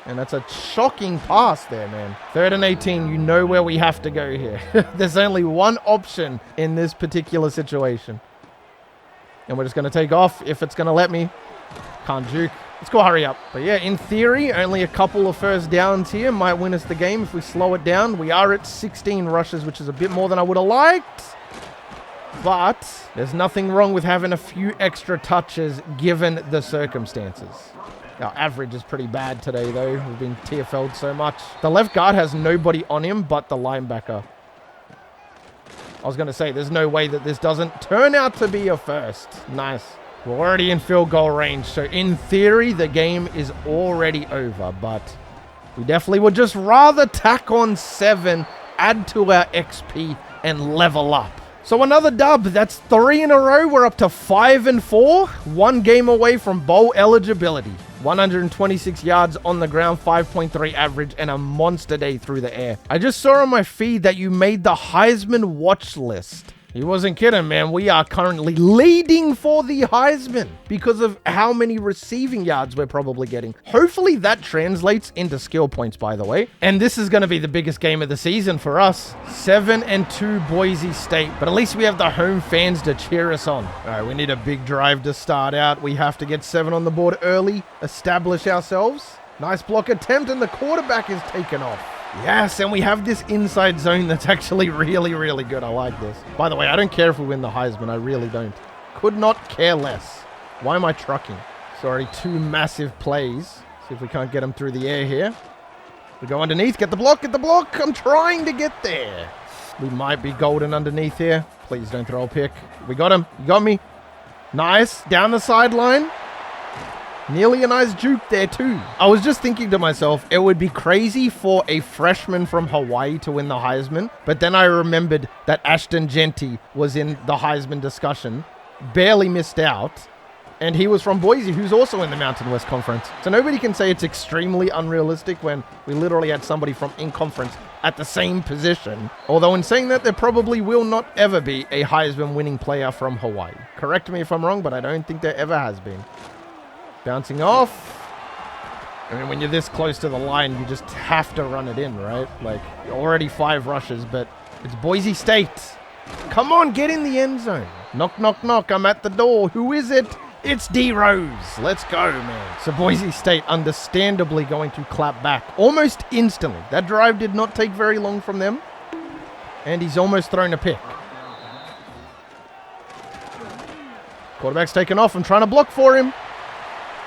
And that's a shocking pass there, man. 3rd and 18, you know where we have to go here. There's only one option in this particular situation. And we're just going to take off if it's going to let me. Can't juke. Let's go hurry up. But yeah, in theory, only a couple of first downs here might win us the game if we slow it down. We are at 16 rushes, which is a bit more than I would have liked. But there's nothing wrong with having a few extra touches given the circumstances. Our average is pretty bad today, though. We've been TFL'd so much. The left guard has nobody on him but the linebacker. I was going to say, there's no way that this doesn't turn out to be a first. Nice. We're already in field goal range, so in theory, the game is already over. But we definitely would just rather tack on 7, add to our XP, and level up. So another dub. That's 3 in a row. We're up to 5-4. 1 game away from bowl eligibility. 126 yards on the ground, 5.3 average, and a monster day through the air. I just saw on my feed that you made the Heisman watch list. He wasn't kidding, man. We are currently leading for the Heisman because of how many receiving yards we're probably getting. Hopefully that translates into skill points, by the way. And this is going to be the biggest game of the season for us. 7-2 Boise State. But at least we have the home fans to cheer us on. All right, we need a big drive to start out. We have to get 7 on the board early, establish ourselves. Nice block attempt, and the quarterback is taken off. Yes, and we have this inside zone that's actually really, really good. I like this. By the way, I don't care if we win the Heisman. I really don't. Could not care less. Why am I trucking? It's already 2 massive plays. See if we can't get them through the air here. We go underneath. Get the block. Get the block. I'm trying to get there. We might be golden underneath here. Please don't throw a pick. We got him. You got me. Nice. Down the sideline. Nearly a nice juke there too. I was just thinking to myself, it would be crazy for a freshman from Hawaii to win the Heisman. But then I remembered that Ashton Genty was in the Heisman discussion, barely missed out. And he was from Boise, who's also in the Mountain West Conference. So nobody can say it's extremely unrealistic when we literally had somebody from in-conference at the same position. Although in saying that, there probably will not ever be a Heisman winning player from Hawaii. Correct me if I'm wrong, but I don't think there ever has been. Bouncing off. I mean, when you're this close to the line, you just have to run it in, right? Like, already 5 rushes, but it's Boise State. Come on, get in the end zone. Knock, knock, knock. I'm at the door. Who is it? It's D Rose. Let's go, man. So Boise State understandably going to clap back almost instantly. That drive did not take very long from them. And he's almost thrown a pick. Quarterback's taken off. I'm trying to block for him.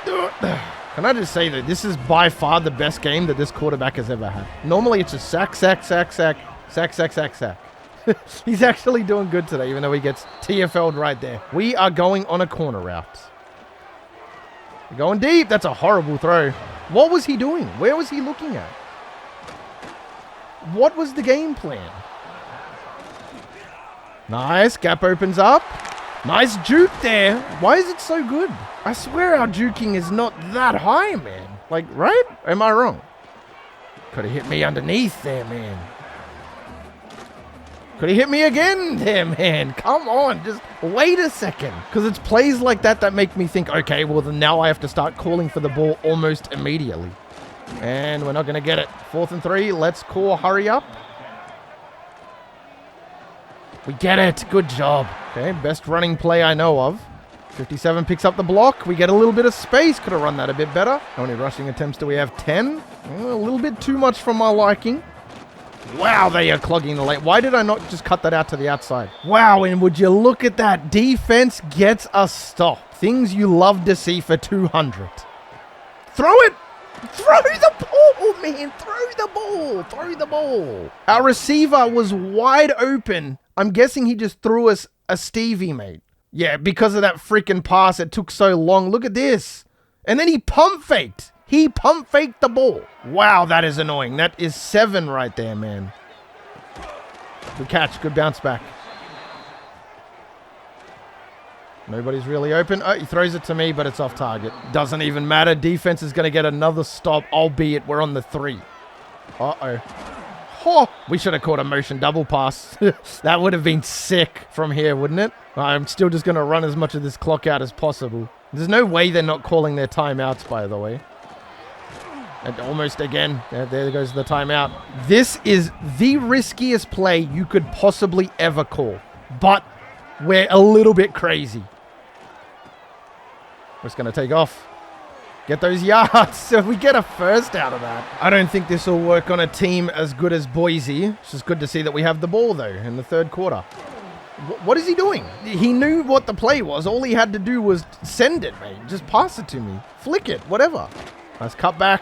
Can I just say that this is by far the best game that this quarterback has ever had. Normally it's just sack, sack, sack, sack, sack, sack, sack, sack. He's actually doing good today, even though he gets TFL'd right there. We are going on a corner route. We're going deep. That's a horrible throw. What was he doing? Where was he looking at? What was the game plan? Nice. Gap opens up. Nice juke there. Why is it so good? I swear our juking is not that high, man. Like, right? Am I wrong? Could have hit me underneath there, man. Could he hit me again there, man? Come on, just wait a second. Because it's plays like that that make me think, okay, well, then now I have to start calling for the ball almost immediately. And we're not going to get it. 4th and 3, let's call hurry up. We get it, good job. Okay, best running play I know of. 57 picks up the block. We get a little bit of space. Could have run that a bit better. How many rushing attempts do we have? 10. A little bit too much for my liking. Wow, they are clogging the lane. Why did I not just cut that out to the outside? Wow, and would you look at that? Defense gets a stop. Things you love to see for 200. Throw it! Throw the ball, man! Throw the ball! Throw the ball! Our receiver was wide open. I'm guessing he just threw us a Stevie, mate. Yeah, because of that freaking pass, it took so long. Look at this. And then he pump faked. He pump faked the ball. Wow, that is annoying. That is 7 right there, man. Good catch. Good bounce back. Nobody's really open. Oh, he throws it to me, but it's off target. Doesn't even matter. Defense is going to get another stop, albeit we're on the 3. Uh-oh. Oh, we should have caught a motion double pass. That would have been sick from here, wouldn't it? I'm still just going to run as much of this clock out as possible. There's no way they're not calling their timeouts, by the way. And almost again. There goes the timeout. This is the riskiest play you could possibly ever call. But we're a little bit crazy. We're just going to take off. Get those yards. So we get a first out of that. I don't think this will work on a team as good as Boise. It's just good to see that we have the ball, though, in the 3rd quarter. What is he doing? He knew what the play was. All he had to do was send it, mate. Just pass it to me. Flick it. Whatever. Nice cut back.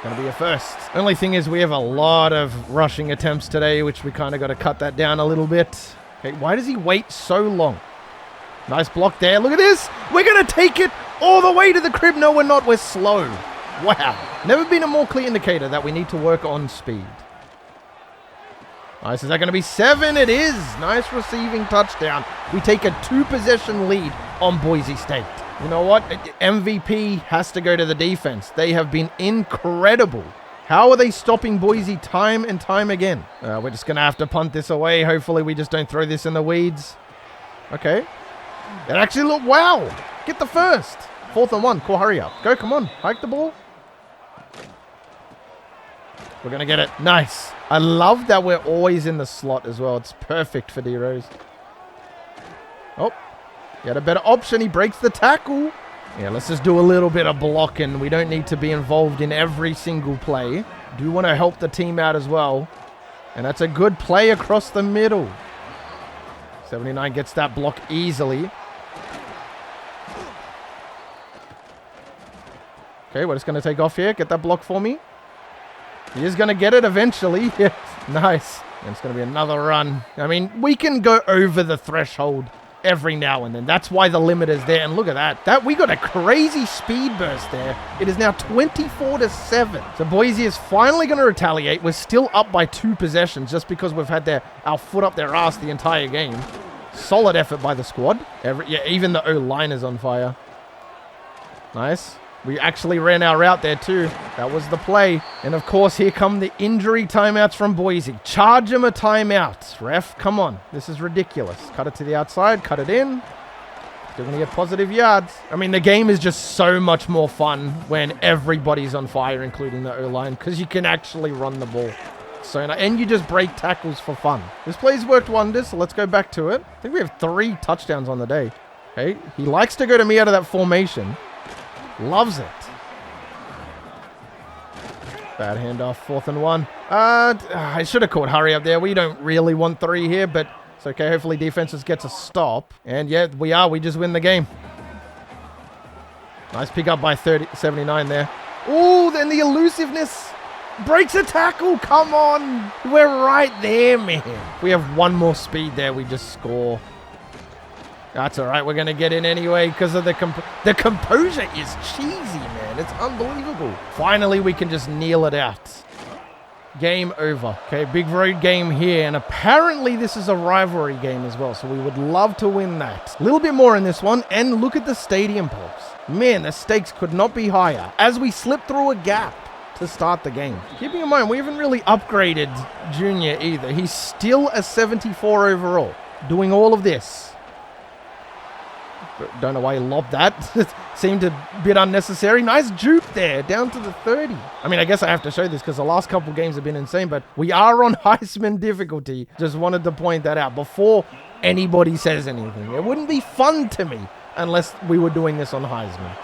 Gonna be a first. Only thing is we have a lot of rushing attempts today, which we kind of got to cut that down a little bit. Okay, why does he wait so long? Nice block there. Look at this. We're going to take it all the way to the crib. No, we're not. We're slow. Wow. Never been a more clear indicator that we need to work on speed. Nice. Is that going to be 7? It is. Nice receiving touchdown. We take a 2-possession lead on Boise State. You know what? MVP has to go to the defense. They have been incredible. How are they stopping Boise time and time again? We're just going to have to punt this away. Hopefully we just don't throw this in the weeds. Okay. It actually looked, wow. Get the first. 4th and 1. Cool, hurry up. Go, come on. Hike the ball. We're going to get it. Nice. I love that we're always in the slot as well. It's perfect for D Rose. Oh. He had a better option. He breaks the tackle. Yeah, let's just do a little bit of blocking. We don't need to be involved in every single play. Do want to help the team out as well. And that's a good play across the middle. 79 gets that block easily. Okay, we're just going to take off here. Get that block for me. He is going to get it eventually. Yes, nice. And it's going to be another run. I mean, we can go over the threshold every now and then. That's why the limit is there. And look at that. We got a crazy speed burst there. It is now 24-7. So Boise is finally going to retaliate. We're still up by 2 possessions just because we've had our foot up their ass the entire game. Solid effort by the squad. Even the O-line is on fire. Nice. We actually ran our route there too. That was the play. And of course, here come the injury timeouts from Boise. Charge him a timeout. Ref, come on. This is ridiculous. Cut it to the outside. Cut it in. Still going to get positive yards. I mean, the game is just so much more fun when everybody's on fire, including the O-line, because you can actually run the ball. And you just break tackles for fun. This play's worked wonders, so let's go back to it. I think we have 3 touchdowns on the day. Okay, he likes to go to me out of that formation. Loves it. Bad handoff, 4th and 1. I should have caught hurry up there. We don't really want 3 here, but it's okay. Hopefully defenses gets a stop. And yeah, we just win the game. Nice pick up by 79 there. Ooh, then the elusiveness breaks a tackle. Come on. We're right there, man. If we have one more speed there, we just score. That's all right. We're going to get in anyway because of the composure is cheesy, man. It's unbelievable. Finally, we can just kneel it out. Game over. Okay, big road game here. And apparently this is a rivalry game as well. So we would love to win that. A little bit more in this one. And look at the stadium pulse. Man, the stakes could not be higher as we slip through a gap to start the game. Keeping in mind, we haven't really upgraded Junior either. He's still a 74 overall. Doing all of this. Don't know why he lobbed that. Seemed a bit unnecessary. Nice juke there, down to the 30. I mean, I guess I have to show this because the last couple games have been insane, but we are on Heisman difficulty. Just wanted to point that out before anybody says anything. It wouldn't be fun to me unless we were doing this on Heisman.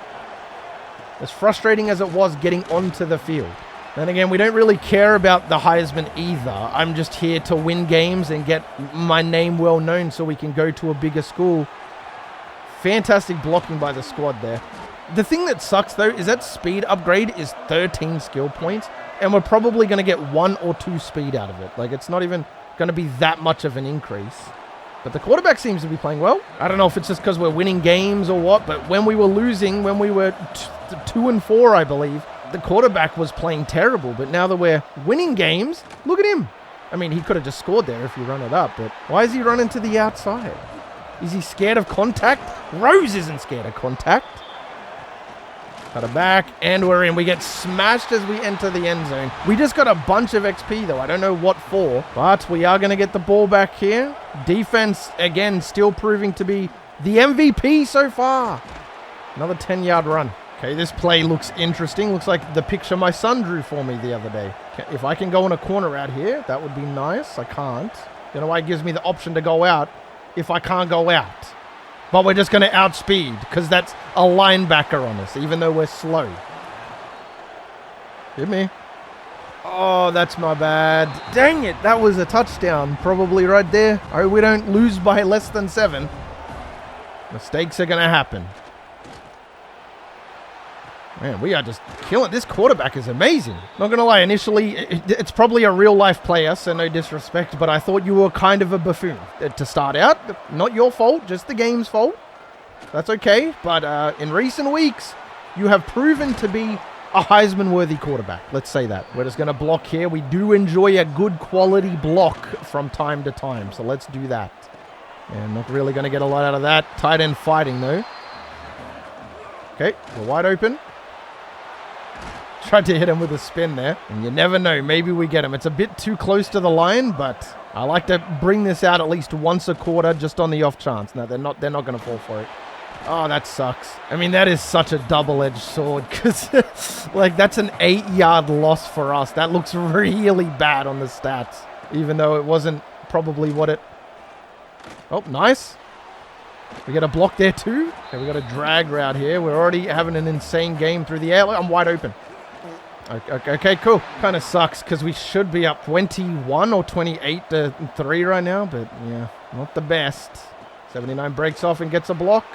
As frustrating as it was getting onto the field. Then again, we don't really care about the Heisman either. I'm just here to win games and get my name well known so we can go to a bigger school. Fantastic blocking by the squad there. The thing that sucks, though, is that speed upgrade is 13 skill points, and we're probably going to get 1 or 2 speed out of it. Like, it's not even going to be that much of an increase. But the quarterback seems to be playing well. I don't know if it's just because we're winning games or what, but when we were losing, when we were 2 and 4, I believe, the quarterback was playing terrible. But now that we're winning games, look at him. I mean, he could have just scored there if you run it up, but why is he running to the outside? Is he scared of contact? Rose isn't scared of contact. Cut it back, and we're in. We get smashed as we enter the end zone. We just got a bunch of XP, though. I don't know what for, but we are going to get the ball back here. Defense, again, still proving to be the MVP so far. Another 10-yard run. Okay, this play looks interesting. Looks like the picture my son drew for me the other day. If I can go in a corner out here, that would be nice. I can't. You know why it gives me the option to go out if I can't go out. But we're just going to outspeed because that's a linebacker on us, even though we're slow. Hit me. Oh, that's my bad. Dang it. That was a touchdown probably right there. I hope we don't lose by less than 7. Mistakes are going to happen. Man, we are just killing. This quarterback is amazing. Not going to lie, initially, it's probably a real-life player, so no disrespect, but I thought you were kind of a buffoon to start out. Not your fault, just the game's fault. That's okay, but in recent weeks, you have proven to be a Heisman-worthy quarterback. Let's say that. We're just going to block here. We do enjoy a good quality block from time to time, so let's do that. And not really going to get a lot out of that. Tight end fighting, though. Okay, we're wide open. Tried to hit him with a spin there, and you never know. Maybe we get him. It's a bit too close to the line, but I like to bring this out at least once a quarter just on the off chance. No, they're not going to fall for it. Oh, that sucks. I mean, that is such a double-edged sword because, like, that's an 8-yard loss for us. That looks really bad on the stats, even though it wasn't probably what it... Oh, nice. We get a block there too. Okay, we got a drag route here. We're already having an insane game through the air. I'm wide open. Okay, cool. Kind of sucks because we should be up 21 or 28 to 3 right now, but yeah, not the best. 79 breaks off and gets a block.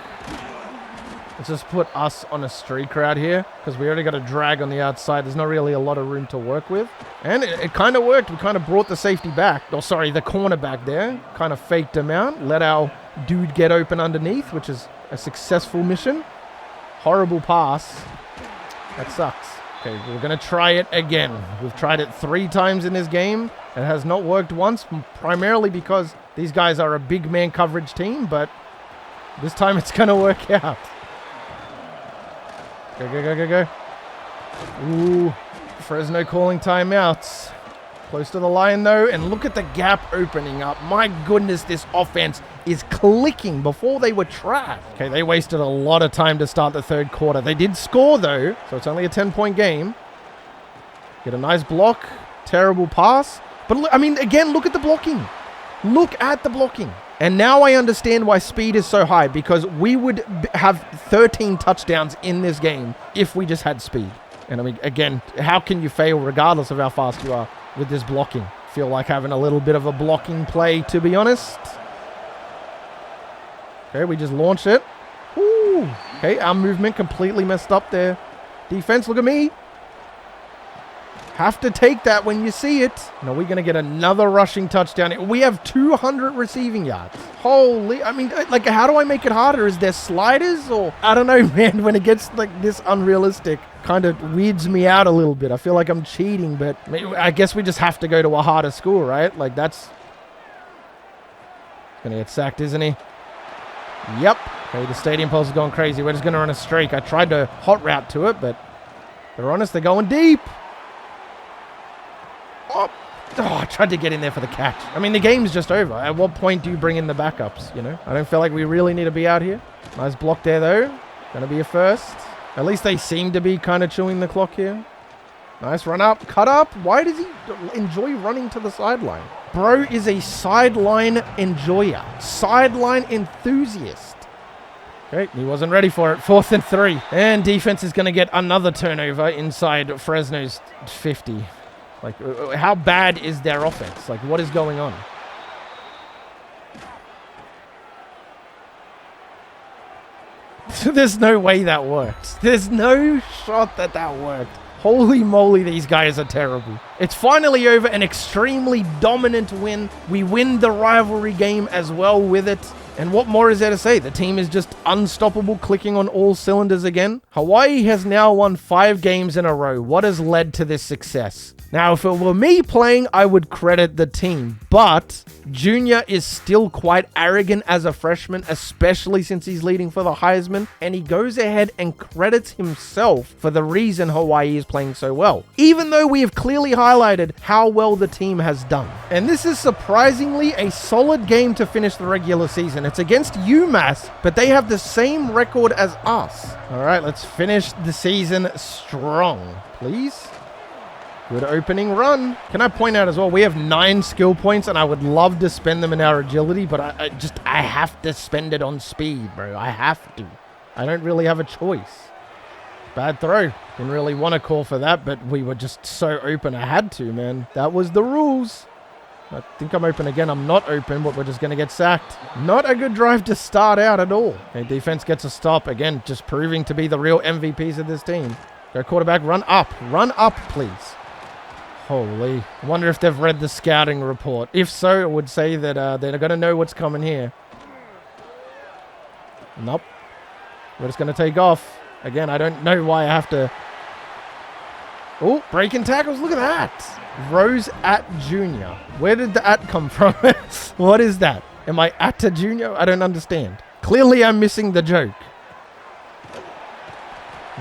Let's just put us on a streak route here because we already got a drag on the outside. There's not really a lot of room to work with. And it kind of worked. We kind of brought the safety back. Oh, sorry, the corner back there. Kind of faked him out. Let our dude get open underneath, which is a successful mission. Horrible pass. That sucks. Okay, we're going to try it again. We've tried it 3 times in this game. It has not worked once, primarily because these guys are a big man coverage team, but this time it's going to work out. Go. Ooh, Fresno calling timeouts. Close to the line, though, and look at the gap opening up. My goodness, this offense is clicking before they were trapped. Okay, they wasted a lot of time to start the 3rd quarter. They did score, though, so it's only a 10-point game. Get a nice block. Terrible pass. But, I mean, again, look at the blocking. Look at the blocking. And now I understand why speed is so high, because we would have 13 touchdowns in this game if we just had speed. And I mean, again, how can you fail regardless of how fast you are with this blocking? Feel like having a little bit of a blocking play, to be honest. Okay, we just launch it. Woo. Okay, our movement completely messed up there. Defense, look at me. Have to take that when you see it. No, we're going to get another rushing touchdown. We have 200 receiving yards. Holy, I mean, like, how do I make it harder? Is there sliders or? I don't know, man. When it gets like this unrealistic, kind of weirds me out a little bit. I feel like I'm cheating, but I guess we just have to go to a harder school, right? Like, that's going to get sacked, isn't he? Yep. Okay, the stadium pulse is going crazy. We're just going to run a streak. I tried to hot route to it, but they're honest. They're going deep. Oh, I tried to get in there for the catch. I mean, the game's just over. At what point do you bring in the backups, you know? I don't feel like we really need to be out here. Nice block there, though. Gonna be a first. At least they seem to be kind of chewing the clock here. Nice run up. Cut up. Why does he enjoy running to the sideline? Bro is a sideline enjoyer. Sideline enthusiast. Okay, he wasn't ready for it. 4th and 3. And defense is going to get another turnover inside Fresno's 50. Like, how bad is their offense? Like, what is going on? There's no way that worked. There's no shot that worked. Holy moly, these guys are terrible. It's finally over, an extremely dominant win. We win the rivalry game as well with it. And what more is there to say? The team is just unstoppable, clicking on all cylinders again. Hawaii has now won 5 games in a row. What has led to this success? Now, if it were me playing, I would credit the team, but Junior is still quite arrogant as a freshman, especially since he's leading for the Heisman, and he goes ahead and credits himself for the reason Hawaii is playing so well, even though we have clearly highlighted how well the team has done. And this is surprisingly a solid game to finish the regular season. It's against UMass, but they have the same record as us. All right, let's finish the season strong, please. Good opening run. Can I point out as well, we have 9 skill points, and I would love to spend them in our agility, but I have to spend it on speed, bro. I have to. I don't really have a choice. Bad throw. Didn't really want to call for that, but we were just so open. I had to, man. That was the rules. I think I'm open again. I'm not open, but we're just going to get sacked. Not a good drive to start out at all. Okay, defense gets a stop. Again, just proving to be the real MVPs of this team. Go quarterback, run up. Run up, please. Holy. I wonder if they've read the scouting report. If so, it would say that they're going to know what's coming here. Nope. We're just going to take off. Again, I don't know why I have to... Oh, breaking tackles. Look at that. Rose at Junior. Where did the at come from? What is that? Am I at a Junior? I don't understand. Clearly, I'm missing the joke.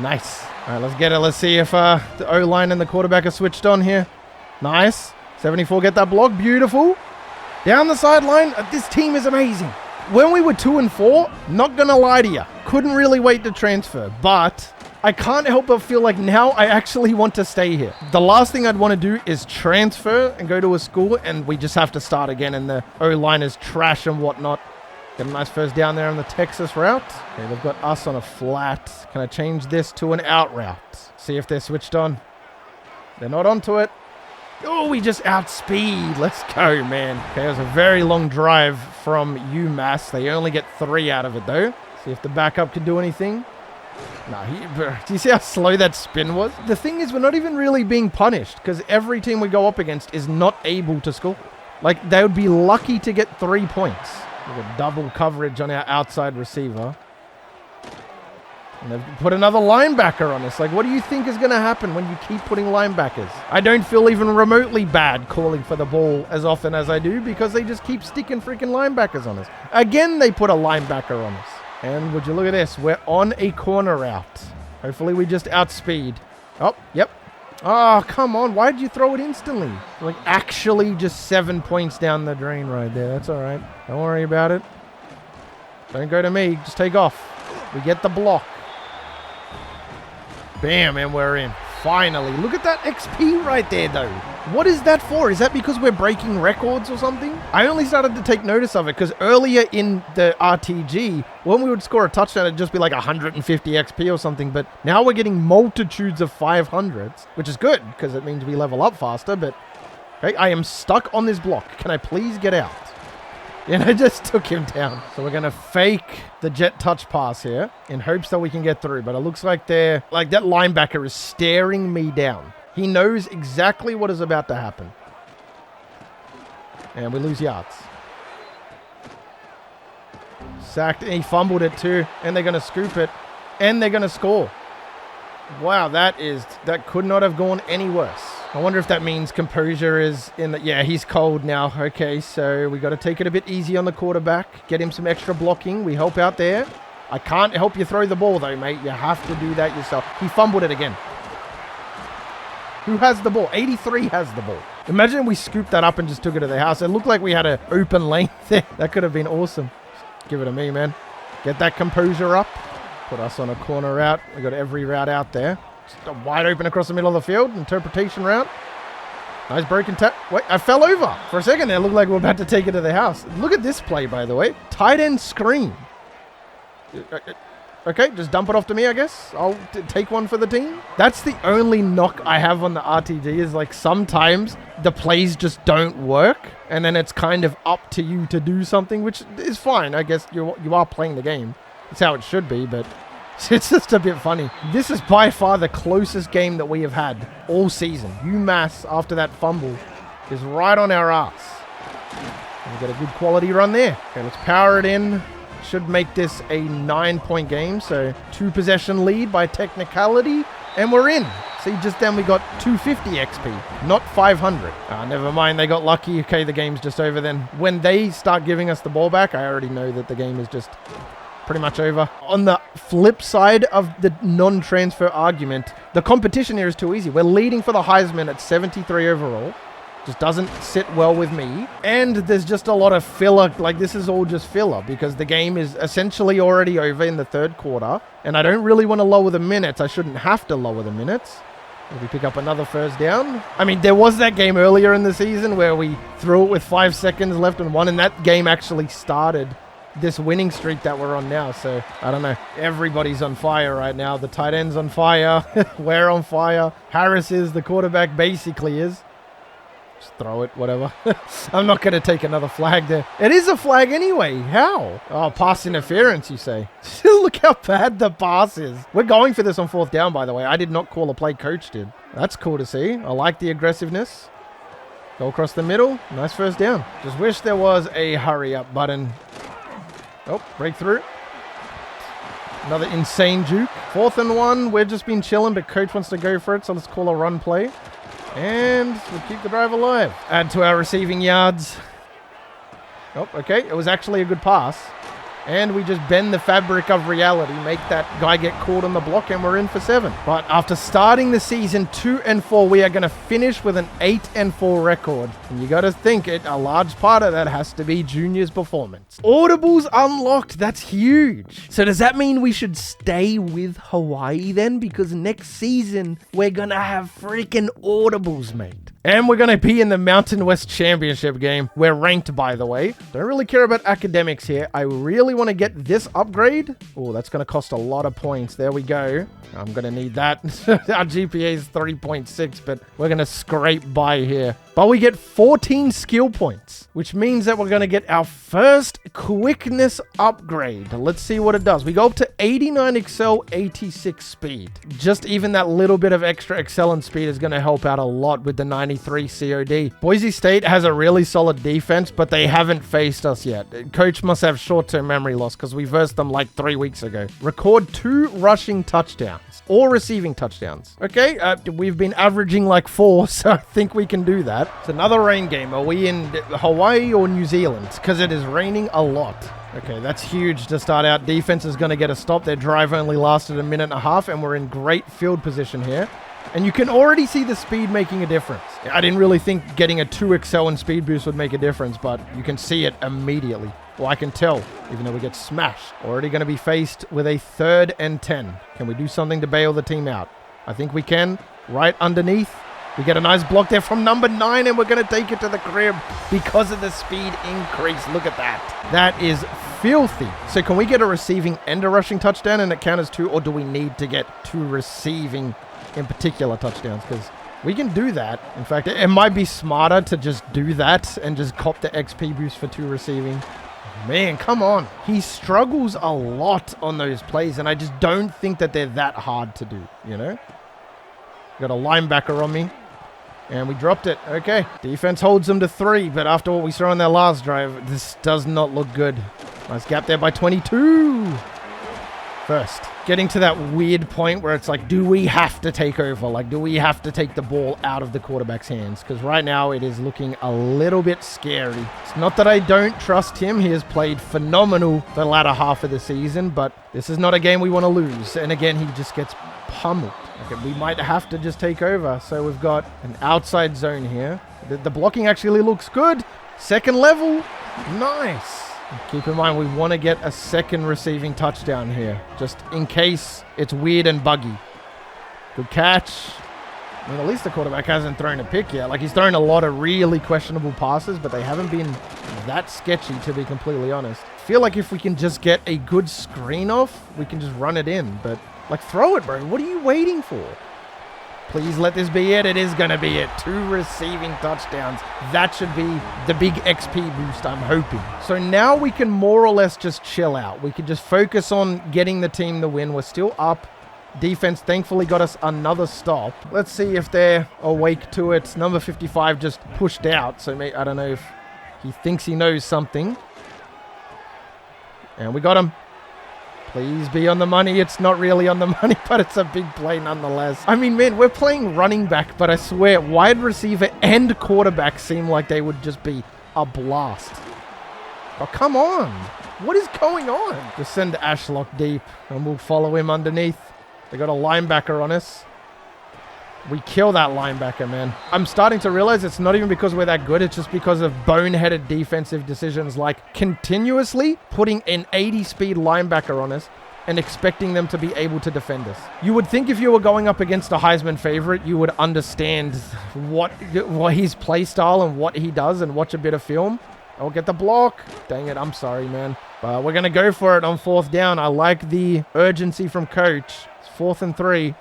Nice. All right, let's get it. Let's see if the O-line and the quarterback are switched on here. Nice. 74, get that block. Beautiful. Down the sideline. This team is amazing. When we were 2 and 4, not going to lie to you, couldn't really wait to transfer, but I can't help but feel like now I actually want to stay here. The last thing I'd want to do is transfer and go to a school, and we just have to start again, and the O-line is trash and whatnot. Get a nice first down there on the Texas route. Okay, they've got us on a flat. Can I change this to an out route? See if they're switched on. They're not onto it. Oh, we just outspeed. Let's go, man. Okay, it was a very long drive from UMass. They only get 3 out of it, though. See if the backup can do anything. No, do you see how slow that spin was? The thing is, we're not even really being punished because every team we go up against is not able to score. Like, they would be lucky to get 3 points. We've got double coverage on our outside receiver. And they've put another linebacker on us. Like, what do you think is going to happen when you keep putting linebackers? I don't feel even remotely bad calling for the ball as often as I do because they just keep sticking freaking linebackers on us. Again, they put a linebacker on us. And would you look at this? We're on a corner route. Hopefully we just outspeed. Oh, yep. Oh, come on. Why did you throw it instantly? Like, actually just 7 points down the drain right there. That's all right. Don't worry about it. Don't go to me. Just take off. We get the block. Bam, and we're in. Finally. Look at that XP right there, though. What is that for? Is that because we're breaking records or something? I only started to take notice of it because earlier in the RTG, when we would score a touchdown, it'd just be like 150 XP or something. But now we're getting multitudes of 500s, which is good because it means we level up faster. But okay, I am stuck on this block. Can I please get out? And I just took him down. So we're going to fake the jet touch pass here in hopes that we can get through. But it looks like that linebacker is staring me down. He knows exactly what is about to happen. And we lose yards. Sacked. And he fumbled it too. And they're going to scoop it. And they're going to score. Wow, that could not have gone any worse. I wonder if that means composure is in the... Yeah, he's cold now. Okay, so we got to take it a bit easy on the quarterback. Get him some extra blocking. We help out there. I can't help you throw the ball, though, mate. You have to do that yourself. He fumbled it again. Who has the ball? 83 has the ball. Imagine we scooped that up and just took it to the house. It looked like we had an open lane there. That could have been awesome. Just give it to me, man. Get that composure up. Put us on a corner route. We got every route out there. Just wide open across the middle of the field. Interpretation route. Nice broken tap. Wait, I fell over. For a second there, it looked like we were about to take it to the house. Look at this play, by the way. Tight end screen. Okay, just dump it off to me, I guess. I'll take one for the team. That's the only knock I have on the RTG is like sometimes the plays just don't work. And then it's kind of up to you to do something, which is fine. I guess you are playing the game. It's how it should be, but it's just a bit funny. This is by far the closest game that we have had all season. UMass, after that fumble, is right on our ass. And we got a good quality run there. Okay, let's power it in. Should make this a 9-point game, so 2-possession lead by technicality, and we're in. See, just then we got 250 XP, not 500. Never mind, they got lucky. Okay, the game's just over then. When they start giving us the ball back, I already know that the game is just pretty much over. On the flip side of the non-transfer argument, the competition here is too easy. We're leading for the Heisman at 73 overall. Just doesn't sit well with me. And there's just a lot of filler. Like, this is all just filler because the game is essentially already over in the third quarter. And I don't really want to lower the minutes. I shouldn't have to lower the minutes. Maybe pick up another first down. I mean, there was that game earlier in the season where we threw it with 5 seconds left and won. And that game actually started this winning streak that we're on now. So, I don't know. Everybody's on fire right now. The tight end's on fire. We're on fire. Harris is. The quarterback basically is. Just throw it, whatever. I'm not going to take another flag there. It is a flag anyway. How? Oh, pass interference, you say. Look how bad the pass is. We're going for this on 4th down, by the way. I did not call a play. Coach did. That's cool to see. I like the aggressiveness. Go across the middle. Nice first down. Just wish there was a hurry up button. Oh, breakthrough. Another insane juke. 4th and 1. We've just been chilling, but coach wants to go for it, so let's call a run play. And we'll keep the drive alive. Add to our receiving yards. Oh, okay. It was actually a good pass. And we just bend the fabric of reality, make that guy get caught on the block, and we're in for 7. But after starting the season 2-4, we are going to finish with an 8-4 record. And you got to think a large part of that has to be Junior's performance. Audibles unlocked. That's huge. So does that mean we should stay with Hawaii then? Because next season, we're going to have freaking audibles, mate. And we're going to be in the Mountain West Championship game. We're ranked, by the way. Don't really care about academics here. I really want to get this upgrade. Oh, that's going to cost a lot of points. There we go. I'm going to need that. Our GPA is 3.6, but we're going to scrape by here. But we get 14 skill points, which means that we're going to get our first quickness upgrade. Let's see what it does. We go up to 89 excel, 86 speed. Just even that little bit of extra excel and speed is going to help out a lot with the 93 COD. Boise State has a really solid defense, but they haven't faced us yet. Coach must have short-term memory loss because we versed them like 3 weeks ago. Record 2 rushing touchdowns or receiving touchdowns. Okay, we've been averaging like 4, so I think we can do that. It's another rain game. Are we in Hawaii or New Zealand? Because it is raining a lot. Okay, that's huge to start out. Defense is going to get a stop. Their drive only lasted a minute and a half, and we're in great field position here. And you can already see the speed making a difference. I didn't really think getting a 2 excel and speed boost would make a difference, but you can see it immediately. Well, I can tell, even though we get smashed. Already going to be faced with a 3rd and 10. Can we do something to bail the team out? I think we can. right underneath. We get a nice block there from number 9, and we're going to take it to the crib because of the speed increase. Look at that. That is filthy. So can we get a receiving and a rushing touchdown and it count as 2, or do we need to get 2 receiving in particular touchdowns? Because we can do that. In fact, it might be smarter to just do that and just cop the XP boost for 2 receiving. Man, come on. He struggles a lot on those plays, and I just don't think that they're that hard to do, you know? Got a linebacker on me. And we dropped it. Okay. Defense holds them to 3, but after what we saw on their last drive, this does not look good. Nice gap there by 22. First, getting to that weird point where it's like, do we have to take over? Like, do we have to take the ball out of the quarterback's hands? Because right now it is looking a little bit scary. It's not that I don't trust him. He has played phenomenal the latter half of the season, but this is not a game we want to lose. And again, he just gets pummeled. Okay, we might have to just take over. So we've got an outside zone here. The blocking actually looks good. Second level. Nice. Keep in mind, we want to get a second receiving touchdown here, just in case it's weird and buggy. Good catch. I mean, at least the quarterback hasn't thrown a pick yet. Like, he's thrown a lot of really questionable passes, but they haven't been that sketchy, to be completely honest. I feel like if we can just get a good screen off, we can just run it in. But, like, throw it, bro. What are you waiting for? Please let this be it. It is going to be it. 2 receiving touchdowns. That should be the big XP boost, I'm hoping. So now we can more or less just chill out. We can just focus on getting the team the win. We're still up. Defense thankfully got us another stop. Let's see if they're awake to it. Number 55 just pushed out. So I don't know if he thinks he knows something. And we got him. Please be on the money. It's not really on the money, but it's a big play nonetheless. I mean, man, we're playing running back, but I swear, wide receiver and quarterback seem like they would just be a blast. Oh, come on. What is going on? Just send Ashlock deep, and we'll follow him underneath. They got a linebacker on us. We kill that linebacker, man. I'm starting to realize it's not even because we're that good. It's just because of boneheaded defensive decisions like continuously putting an 80-speed linebacker on us and expecting them to be able to defend us. You would think if you were going up against a Heisman favorite, you would understand what his play style and what he does and watch a bit of film. I'll get the block. Dang it, I'm sorry, man. But we're going to go for it on 4th down. I like the urgency from coach. It's 4th and 3.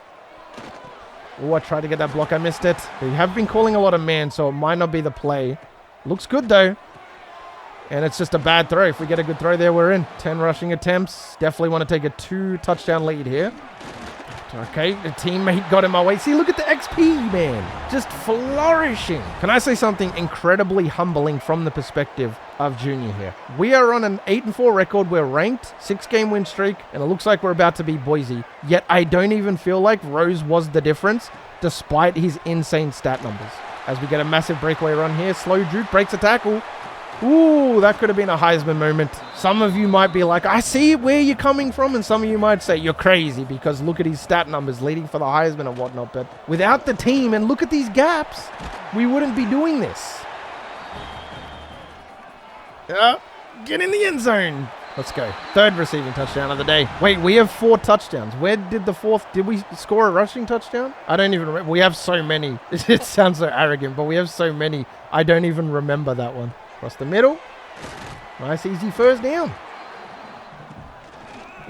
Oh, I tried to get that block. I missed it. They have been calling a lot of man, so it might not be the play. Looks good, though. And it's just a bad throw. If we get a good throw there, we're in. 10 rushing attempts. Definitely want to take a 2-touchdown lead here. Okay, the teammate got in my way. See, look at the XP, man. Just flourishing. Can I say something incredibly humbling from the perspective of Junior here? We are on an 8-4 record. We're ranked, 6-game win streak, and it looks like we're about to be Boise. Yet I don't even feel like Rose was the difference, despite his insane stat numbers. As we get a massive breakaway run here, slow juke, breaks a tackle. Ooh, that could have been a Heisman moment. Some of you might be like, I see where you're coming from, and some of you might say, you're crazy because look at his stat numbers leading for the Heisman and whatnot. But without the team, and look at these gaps, we wouldn't be doing this. Get in the end zone. Let's go. 3rd receiving touchdown of the day. Wait, we have 4 touchdowns. Where did the 4th? Did we score a rushing touchdown? I don't even remember. We have so many. It sounds so arrogant, but we have so many. I don't even remember that one. Across the middle. Nice, easy 1st down.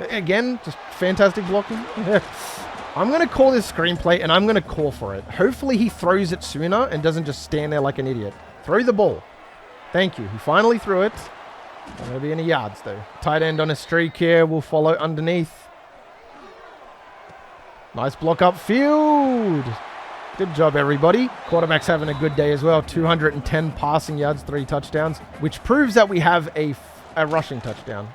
Again, just fantastic blocking. I'm going to call this screenplay, and I'm going to call for it. Hopefully he throws it sooner and doesn't just stand there like an idiot. Throw the ball. Thank you. He finally threw it. Not going to be any yards, though. Tight end on a streak here. We'll follow underneath. Nice block upfield. Good job, everybody. Quarterback's having a good day as well. 210 passing yards, 3 touchdowns, which proves that we have a rushing touchdown.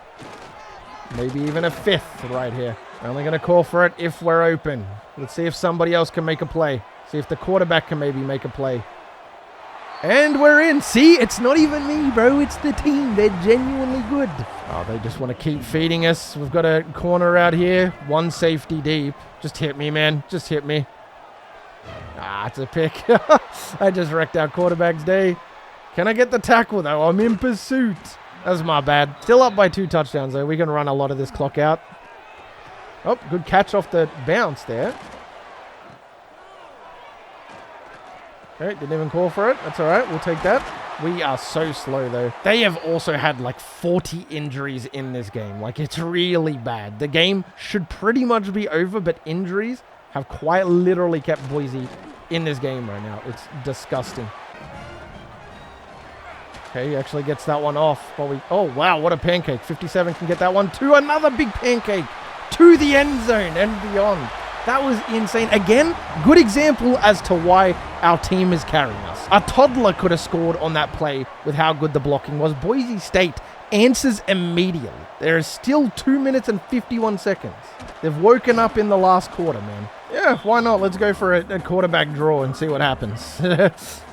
Maybe even a 5th right here. We're only going to call for it if we're open. Let's see if somebody else can make a play. See if the quarterback can maybe make a play. And we're in. See, it's not even me, bro. It's the team. They're genuinely good. Oh, they just want to keep feeding us. We've got a corner out here. 1 safety deep. Just hit me, man. Just hit me. Ah, it's a pick. I just wrecked our quarterback's day. Can I get the tackle, though? I'm in pursuit. That's my bad. Still up by 2 touchdowns, though. We can run a lot of this clock out. Oh, good catch off the bounce there. Okay, didn't even call for it. That's all right. We'll take that. We are so slow, though. They have also had like 40 injuries in this game. Like, it's really bad. The game should pretty much be over, but injuries have quite literally kept Boise in this game right now. It's disgusting. Okay, he actually gets that one off. But oh, wow, what a pancake. 57 can get that one to another big pancake to the end zone and beyond. That was insane. Again, good example as to why our team is carrying us. A toddler could have scored on that play with how good the blocking was. Boise State answers immediately. There is still 2 minutes and 51 seconds. They've woken up in the last quarter, man. Yeah, why not? Let's go for a quarterback draw and see what happens.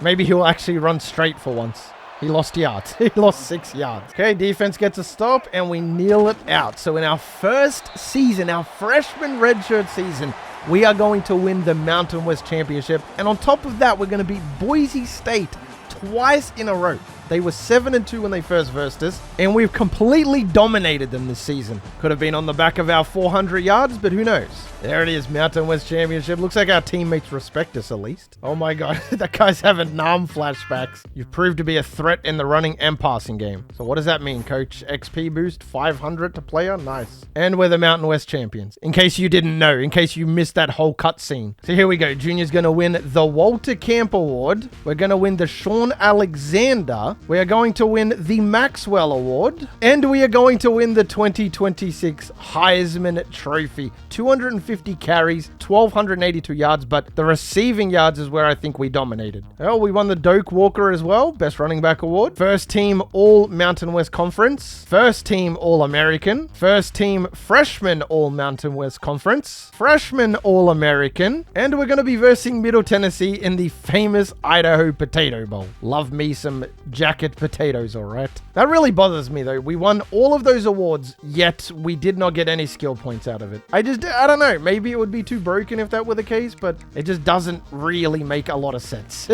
Maybe he'll actually run straight for once. He lost yards. He lost 6 yards. Okay, defense gets a stop, and we kneel it out. So in our first season, our freshman redshirt season, we are going to win the Mountain West Championship. And on top of that, we're going to beat Boise State twice in a row. They were 7-2 when they first versed us, and we've completely dominated them this season. Could have been on the back of our 400 yards, but who knows? There it is, Mountain West Championship. Looks like our teammates respect us at least. Oh my god, that guy's having Nam flashbacks. You've proved to be a threat in the running and passing game. So what does that mean, coach? XP boost, 500 to player? Nice. And we're the Mountain West champions. In case you didn't know, in case you missed that whole cutscene. So here we go. Junior's going to win the Walter Camp Award. We're going to win the Sean Alexander. We are going to win the Maxwell Award. And we are going to win the 2026 Heisman Trophy. 250 carries, 1,282 yards, but the receiving yards is where I think we dominated. Oh, we won the Doak Walker as well. Best running back award. First team All Mountain West Conference. First team All American. First team Freshman All Mountain West Conference. Freshman All American. And we're going to be versing Middle Tennessee in the famous Idaho Potato Bowl. Love me some jacket potatoes, all right? That really bothers me though. We won all of those awards, yet we did not get any skill points out of it. I don't know. Maybe it would be too broken if that were the case, but it just doesn't really make a lot of sense.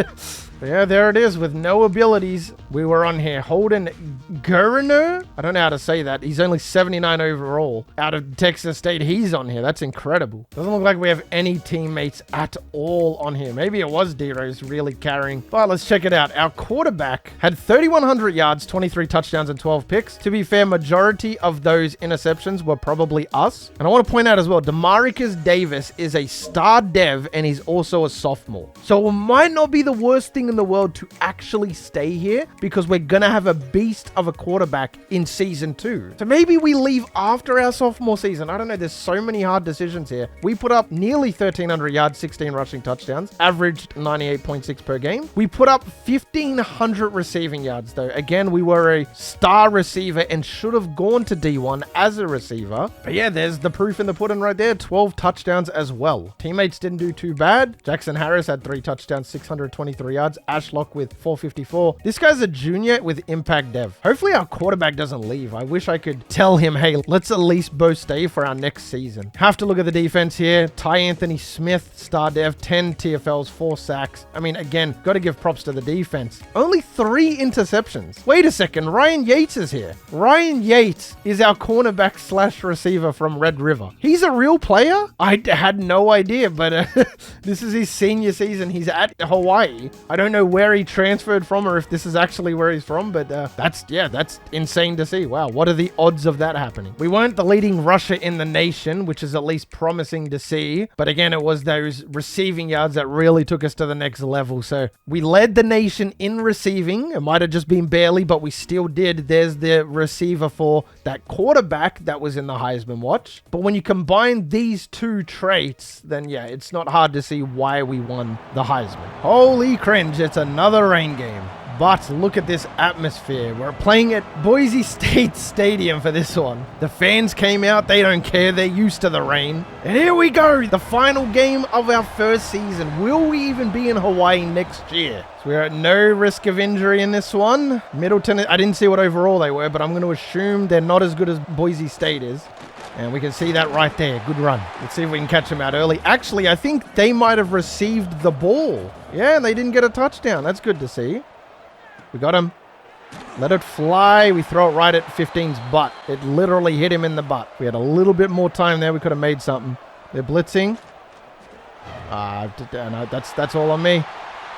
Yeah, there it is with no abilities. We were on here. Holden Gurner? I don't know how to say that. He's only 79 overall. Out of Texas State, he's on here. That's incredible. Doesn't look like we have any teammates at all on here. Maybe it was D-Rose really carrying. But let's check it out. Our quarterback had 3,100 yards, 23 touchdowns, and 12 picks. To be fair, majority of those interceptions were probably us. And I want to point out as well, DeMarcus Davis is a star dev, and he's also a sophomore. So it might not be the worst thing in the world to actually stay here, because we're gonna have a beast of a quarterback in season 2. So maybe we leave after our sophomore season. I don't know. There's so many hard decisions here. We put up nearly 1,300 yards, 16 rushing touchdowns, averaged 98.6 per game. We put up 1,500 receiving yards though. Again, we were a star receiver and should have gone to D1 as a receiver. But yeah, there's the proof in the pudding right there. 12 touchdowns as well. Teammates didn't do too bad. Jackson Harris had 3 touchdowns, 623 yards. Ashlock with 454. This guy's a junior with impact dev. Hopefully our quarterback doesn't leave. I wish I could tell him, hey, let's at least both stay for our next season. Have to look at the defense here. Ty Anthony Smith, star dev, 10 TFLs, 4 sacks. I mean, again, got to give props to the defense. Only 3 interceptions. Wait a second. Ryan Yates is here. Ryan Yates is our cornerback / receiver from Red River. He's a real player? I had no idea, but this is his senior season. He's at Hawaii. I don't know where he transferred from or if this is actually where he's from, but that's insane to see. Wow, what are the odds of that happening? We weren't the leading rusher in the nation, which is at least promising to see, but again, it was those receiving yards that really took us to the next level. So we led the nation in receiving. It might have just been barely, but we still did. There's the receiver for that quarterback that was in the Heisman watch. But when you combine these 2 traits, then yeah, it's not hard to see why we won the Heisman. Holy cringe, it's another rain game. But look at this atmosphere. We're playing at Boise State Stadium for this one. The fans came out. They don't care. They're used to the rain. And here we go. The final game of our first season. Will we even be in Hawaii next year? So we're at no risk of injury in this one. Middle Tennessee, I didn't see what overall they were, but I'm going to assume they're not as good as Boise State is. And we can see that right there. Good run. Let's see if we can catch them out early. Actually, I think they might have received the ball. Yeah, and they didn't get a touchdown. That's good to see. We got him. Let it fly. We throw it right at 15's butt. It literally hit him in the butt. We had a little bit more time there. We could have made something. They're blitzing. No, that's all on me.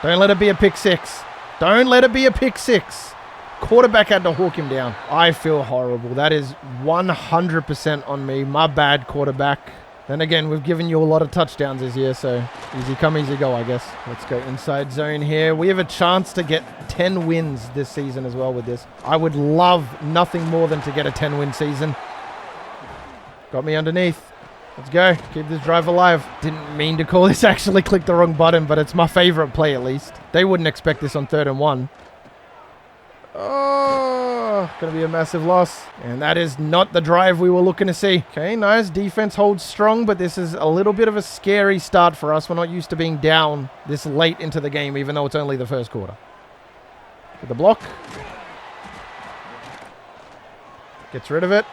Don't let it be a pick six. Don't let it be a pick six. Quarterback had to hawk him down. I feel horrible. That is 100% on me. My bad, quarterback. Then again, we've given you a lot of touchdowns this year, so easy come, easy go, I guess. Let's go inside zone here. We have a chance to get 10 wins this season as well with this. I would love nothing more than to get a 10-win season. Got me underneath. Let's go. Keep this drive alive. Didn't mean to call this. Actually clicked the wrong button, but it's my favorite play at least. They wouldn't expect this on 3rd and 1. Oh, going to be a massive loss. And that is not the drive we were looking to see. Okay, nice. Defense holds strong, but this is a little bit of a scary start for us. We're not used to being down this late into the game, even though it's only the first quarter. Get the block. Gets rid of it.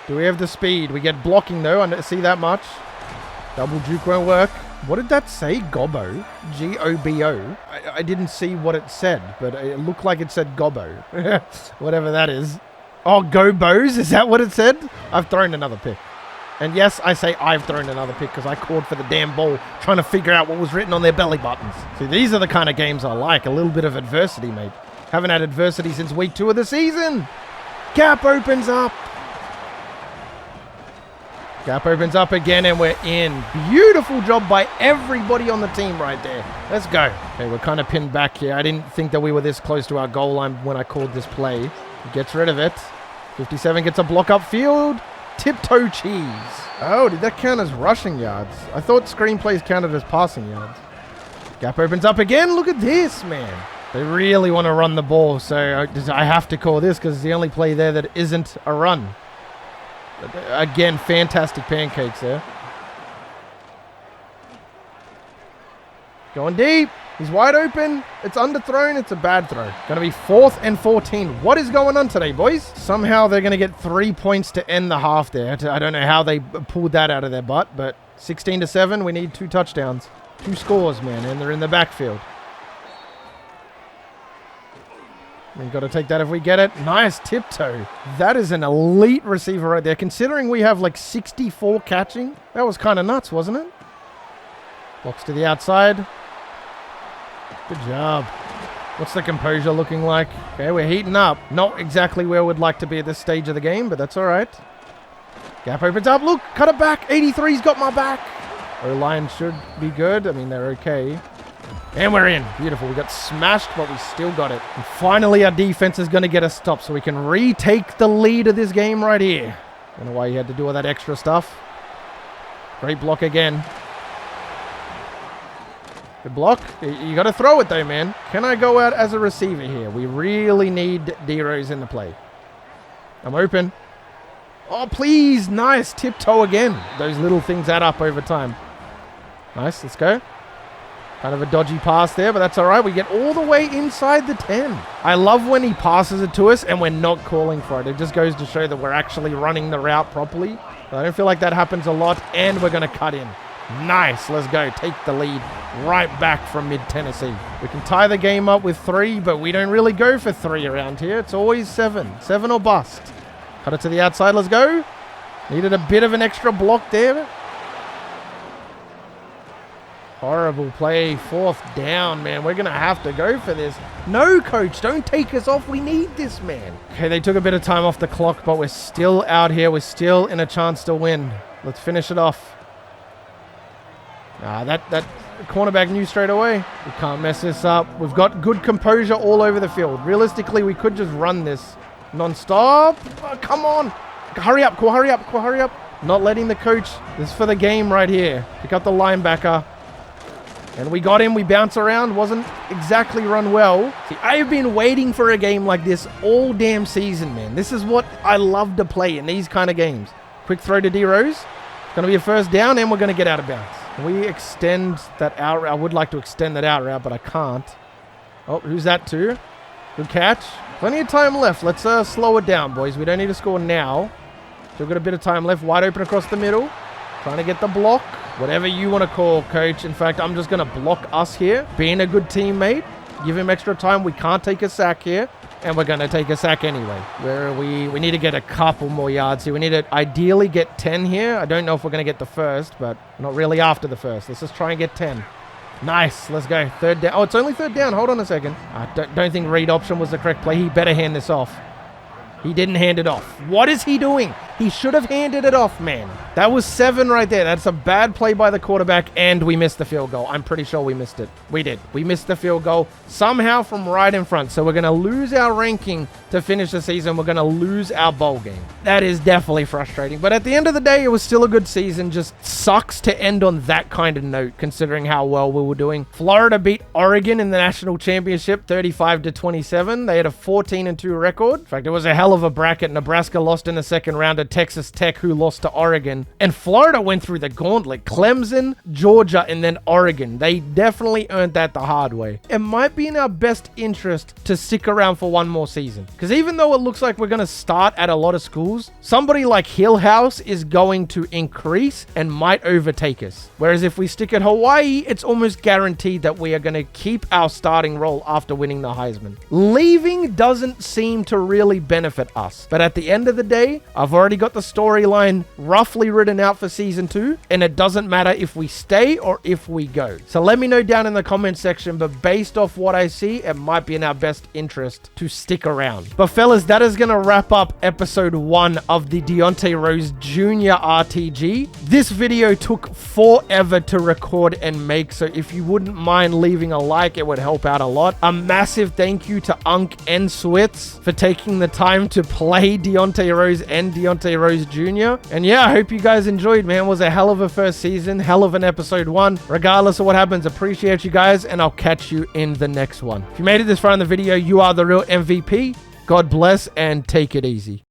Do we have the speed? We get blocking, though. I don't see that much. Double juke won't work. What did that say? Gobbo? G-O-B-O? I didn't see what it said, but it looked like it said Gobbo. Whatever that is. Oh, go Bows? Is that what it said? I've thrown another pick. And yes, I say I've thrown another pick because I called for the damn ball trying to figure out what was written on their belly buttons. See, these are the kind of games I like. A little bit of adversity, mate. Haven't had adversity since week 2 of the season. Gap opens up. Gap opens up again, and we're in. Beautiful job by everybody on the team right there. Let's go. Okay, we're kind of pinned back here. I didn't think that we were this close to our goal line when I called this play. He gets rid of it. 57 gets a block upfield. Tiptoe cheese. Oh, did that count as rushing yards? I thought screenplays counted as passing yards. Gap opens up again. Look at this, man. They really want to run the ball, so I have to call this because it's the only play there that isn't a run. Again, fantastic pancakes there. Going deep. He's wide open. It's underthrown. It's a bad throw. Going to be 4th and 14. What is going on today, boys? Somehow they're going to get 3 points to end the half there. I don't know how they pulled that out of their butt, but 16-7. We need 2 touchdowns. 2 scores, man, and they're in the backfield. We've got to take that if we get it. Nice tiptoe. That is an elite receiver right there. Considering we have like 64 catching, that was kind of nuts, wasn't it? Blocks to the outside. Good job. What's the composure looking like? Okay, we're heating up. Not exactly where we'd like to be at this stage of the game, but that's all right. Gap opens up. Look, cut it back. 83's got my back. O-line should be good. I mean, they're okay. And we're in. Beautiful. We got smashed, but we still got it. And finally, our defense is going to get a stop so we can retake the lead of this game right here. Don't know why he had to do all that extra stuff. Great block again. Good block. You got to throw it, though, man. Can I go out as a receiver here? We really need D-Rose in the play. I'm open. Oh, please. Nice. Tiptoe again. Those little things add up over time. Nice. Let's go. Kind of a dodgy pass there, but that's all right. We get all the way inside the 10. I love when he passes it to us and we're not calling for it. It just goes to show that we're actually running the route properly. But I don't feel like that happens a lot, and we're going to cut in. Nice. Let's go. Take the lead right back from mid-Tennessee. We can tie the game up with 3, but we don't really go for 3 around here. It's always 7. 7 or bust. Cut it to the outside. Let's go. Needed a bit of an extra block there. Horrible play. 4th down, man. We're going to have to go for this. No, coach. Don't take us off. We need this, man. Okay, they took a bit of time off the clock, but we're still out here. We're still in a chance to win. Let's finish it off. That cornerback knew straight away. We can't mess this up. We've got good composure all over the field. Realistically, we could just run this non-stop. Oh, come on. Hurry up, Core. Hurry up, Core. Hurry up. Not letting the coach. This is for the game right here. Pick up the linebacker. And we got him. We bounce around. Wasn't exactly run well. See, I've been waiting for a game like this all damn season, man. This is what I love to play in these kind of games. Quick throw to D-Rose. It's going to be a 1st down, and we're going to get out of bounds. Can we extend that out route? I would like to extend that out route, but I can't. Oh, who's that to? Good catch. Plenty of time left. Let's slow it down, boys. We don't need to score now. Still got a bit of time left. Wide open across the middle. Trying to get the block. Whatever you want to call, coach. In fact, I'm just going to block us here. Being a good teammate. Give him extra time. We can't take a sack here. And we're going to take a sack anyway. Where we need to get a couple more yards here. We need to ideally get 10 here. I don't know if we're going to get the 1st, but not really after the 1st. Let's just try and get 10. Nice. Let's go. Third down. Oh, it's only third down. Hold on a second. I don't think read option was the correct play. He better hand this off. He didn't hand it off. What is he doing? He should have handed it off, man. That was 7 right there. That's a bad play by the quarterback, and we missed the field goal. I'm pretty sure we missed it. We did. We missed the field goal somehow from right in front. So we're going to lose our ranking to finish the season. We're going to lose our bowl game. That is definitely frustrating. But at the end of the day, it was still a good season. Just sucks to end on that kind of note, considering how well we were doing. Florida beat Oregon in the national championship, 35-27. They had a 14-2 record. In fact, it was a hell of a bracket. Nebraska lost in the second round to Texas Tech, who lost to Oregon. And Florida went through the gauntlet. Clemson, Georgia, and then Oregon. They definitely earned that the hard way. It might be in our best interest to stick around for one more season. Because even though it looks like we're going to start at a lot of schools, somebody like Hill House is going to increase and might overtake us. Whereas if we stick at Hawaii, it's almost guaranteed that we are going to keep our starting role after winning the Heisman. Leaving doesn't seem to really benefit us. But at the end of the day, I've already got the storyline roughly written out for season 2, and it doesn't matter if we stay or if we go. So let me know down in the comment section, but based off what I see, it might be in our best interest to stick around. But fellas, that is going to wrap up episode 1 of the Deontay Rose Jr. RTG. This video took forever to record and make, so if you wouldn't mind leaving a like, it would help out a lot. A massive thank you to Unk and Switz for taking the time to play Deontay Rose and Deontay Rose Jr. And yeah, I hope you guys enjoyed, man. It was a hell of a first season, hell of an episode 1. Regardless of what happens, appreciate you guys, and I'll catch you in the next one. If you made it this far in the video, you are the real MVP. God bless and take it easy.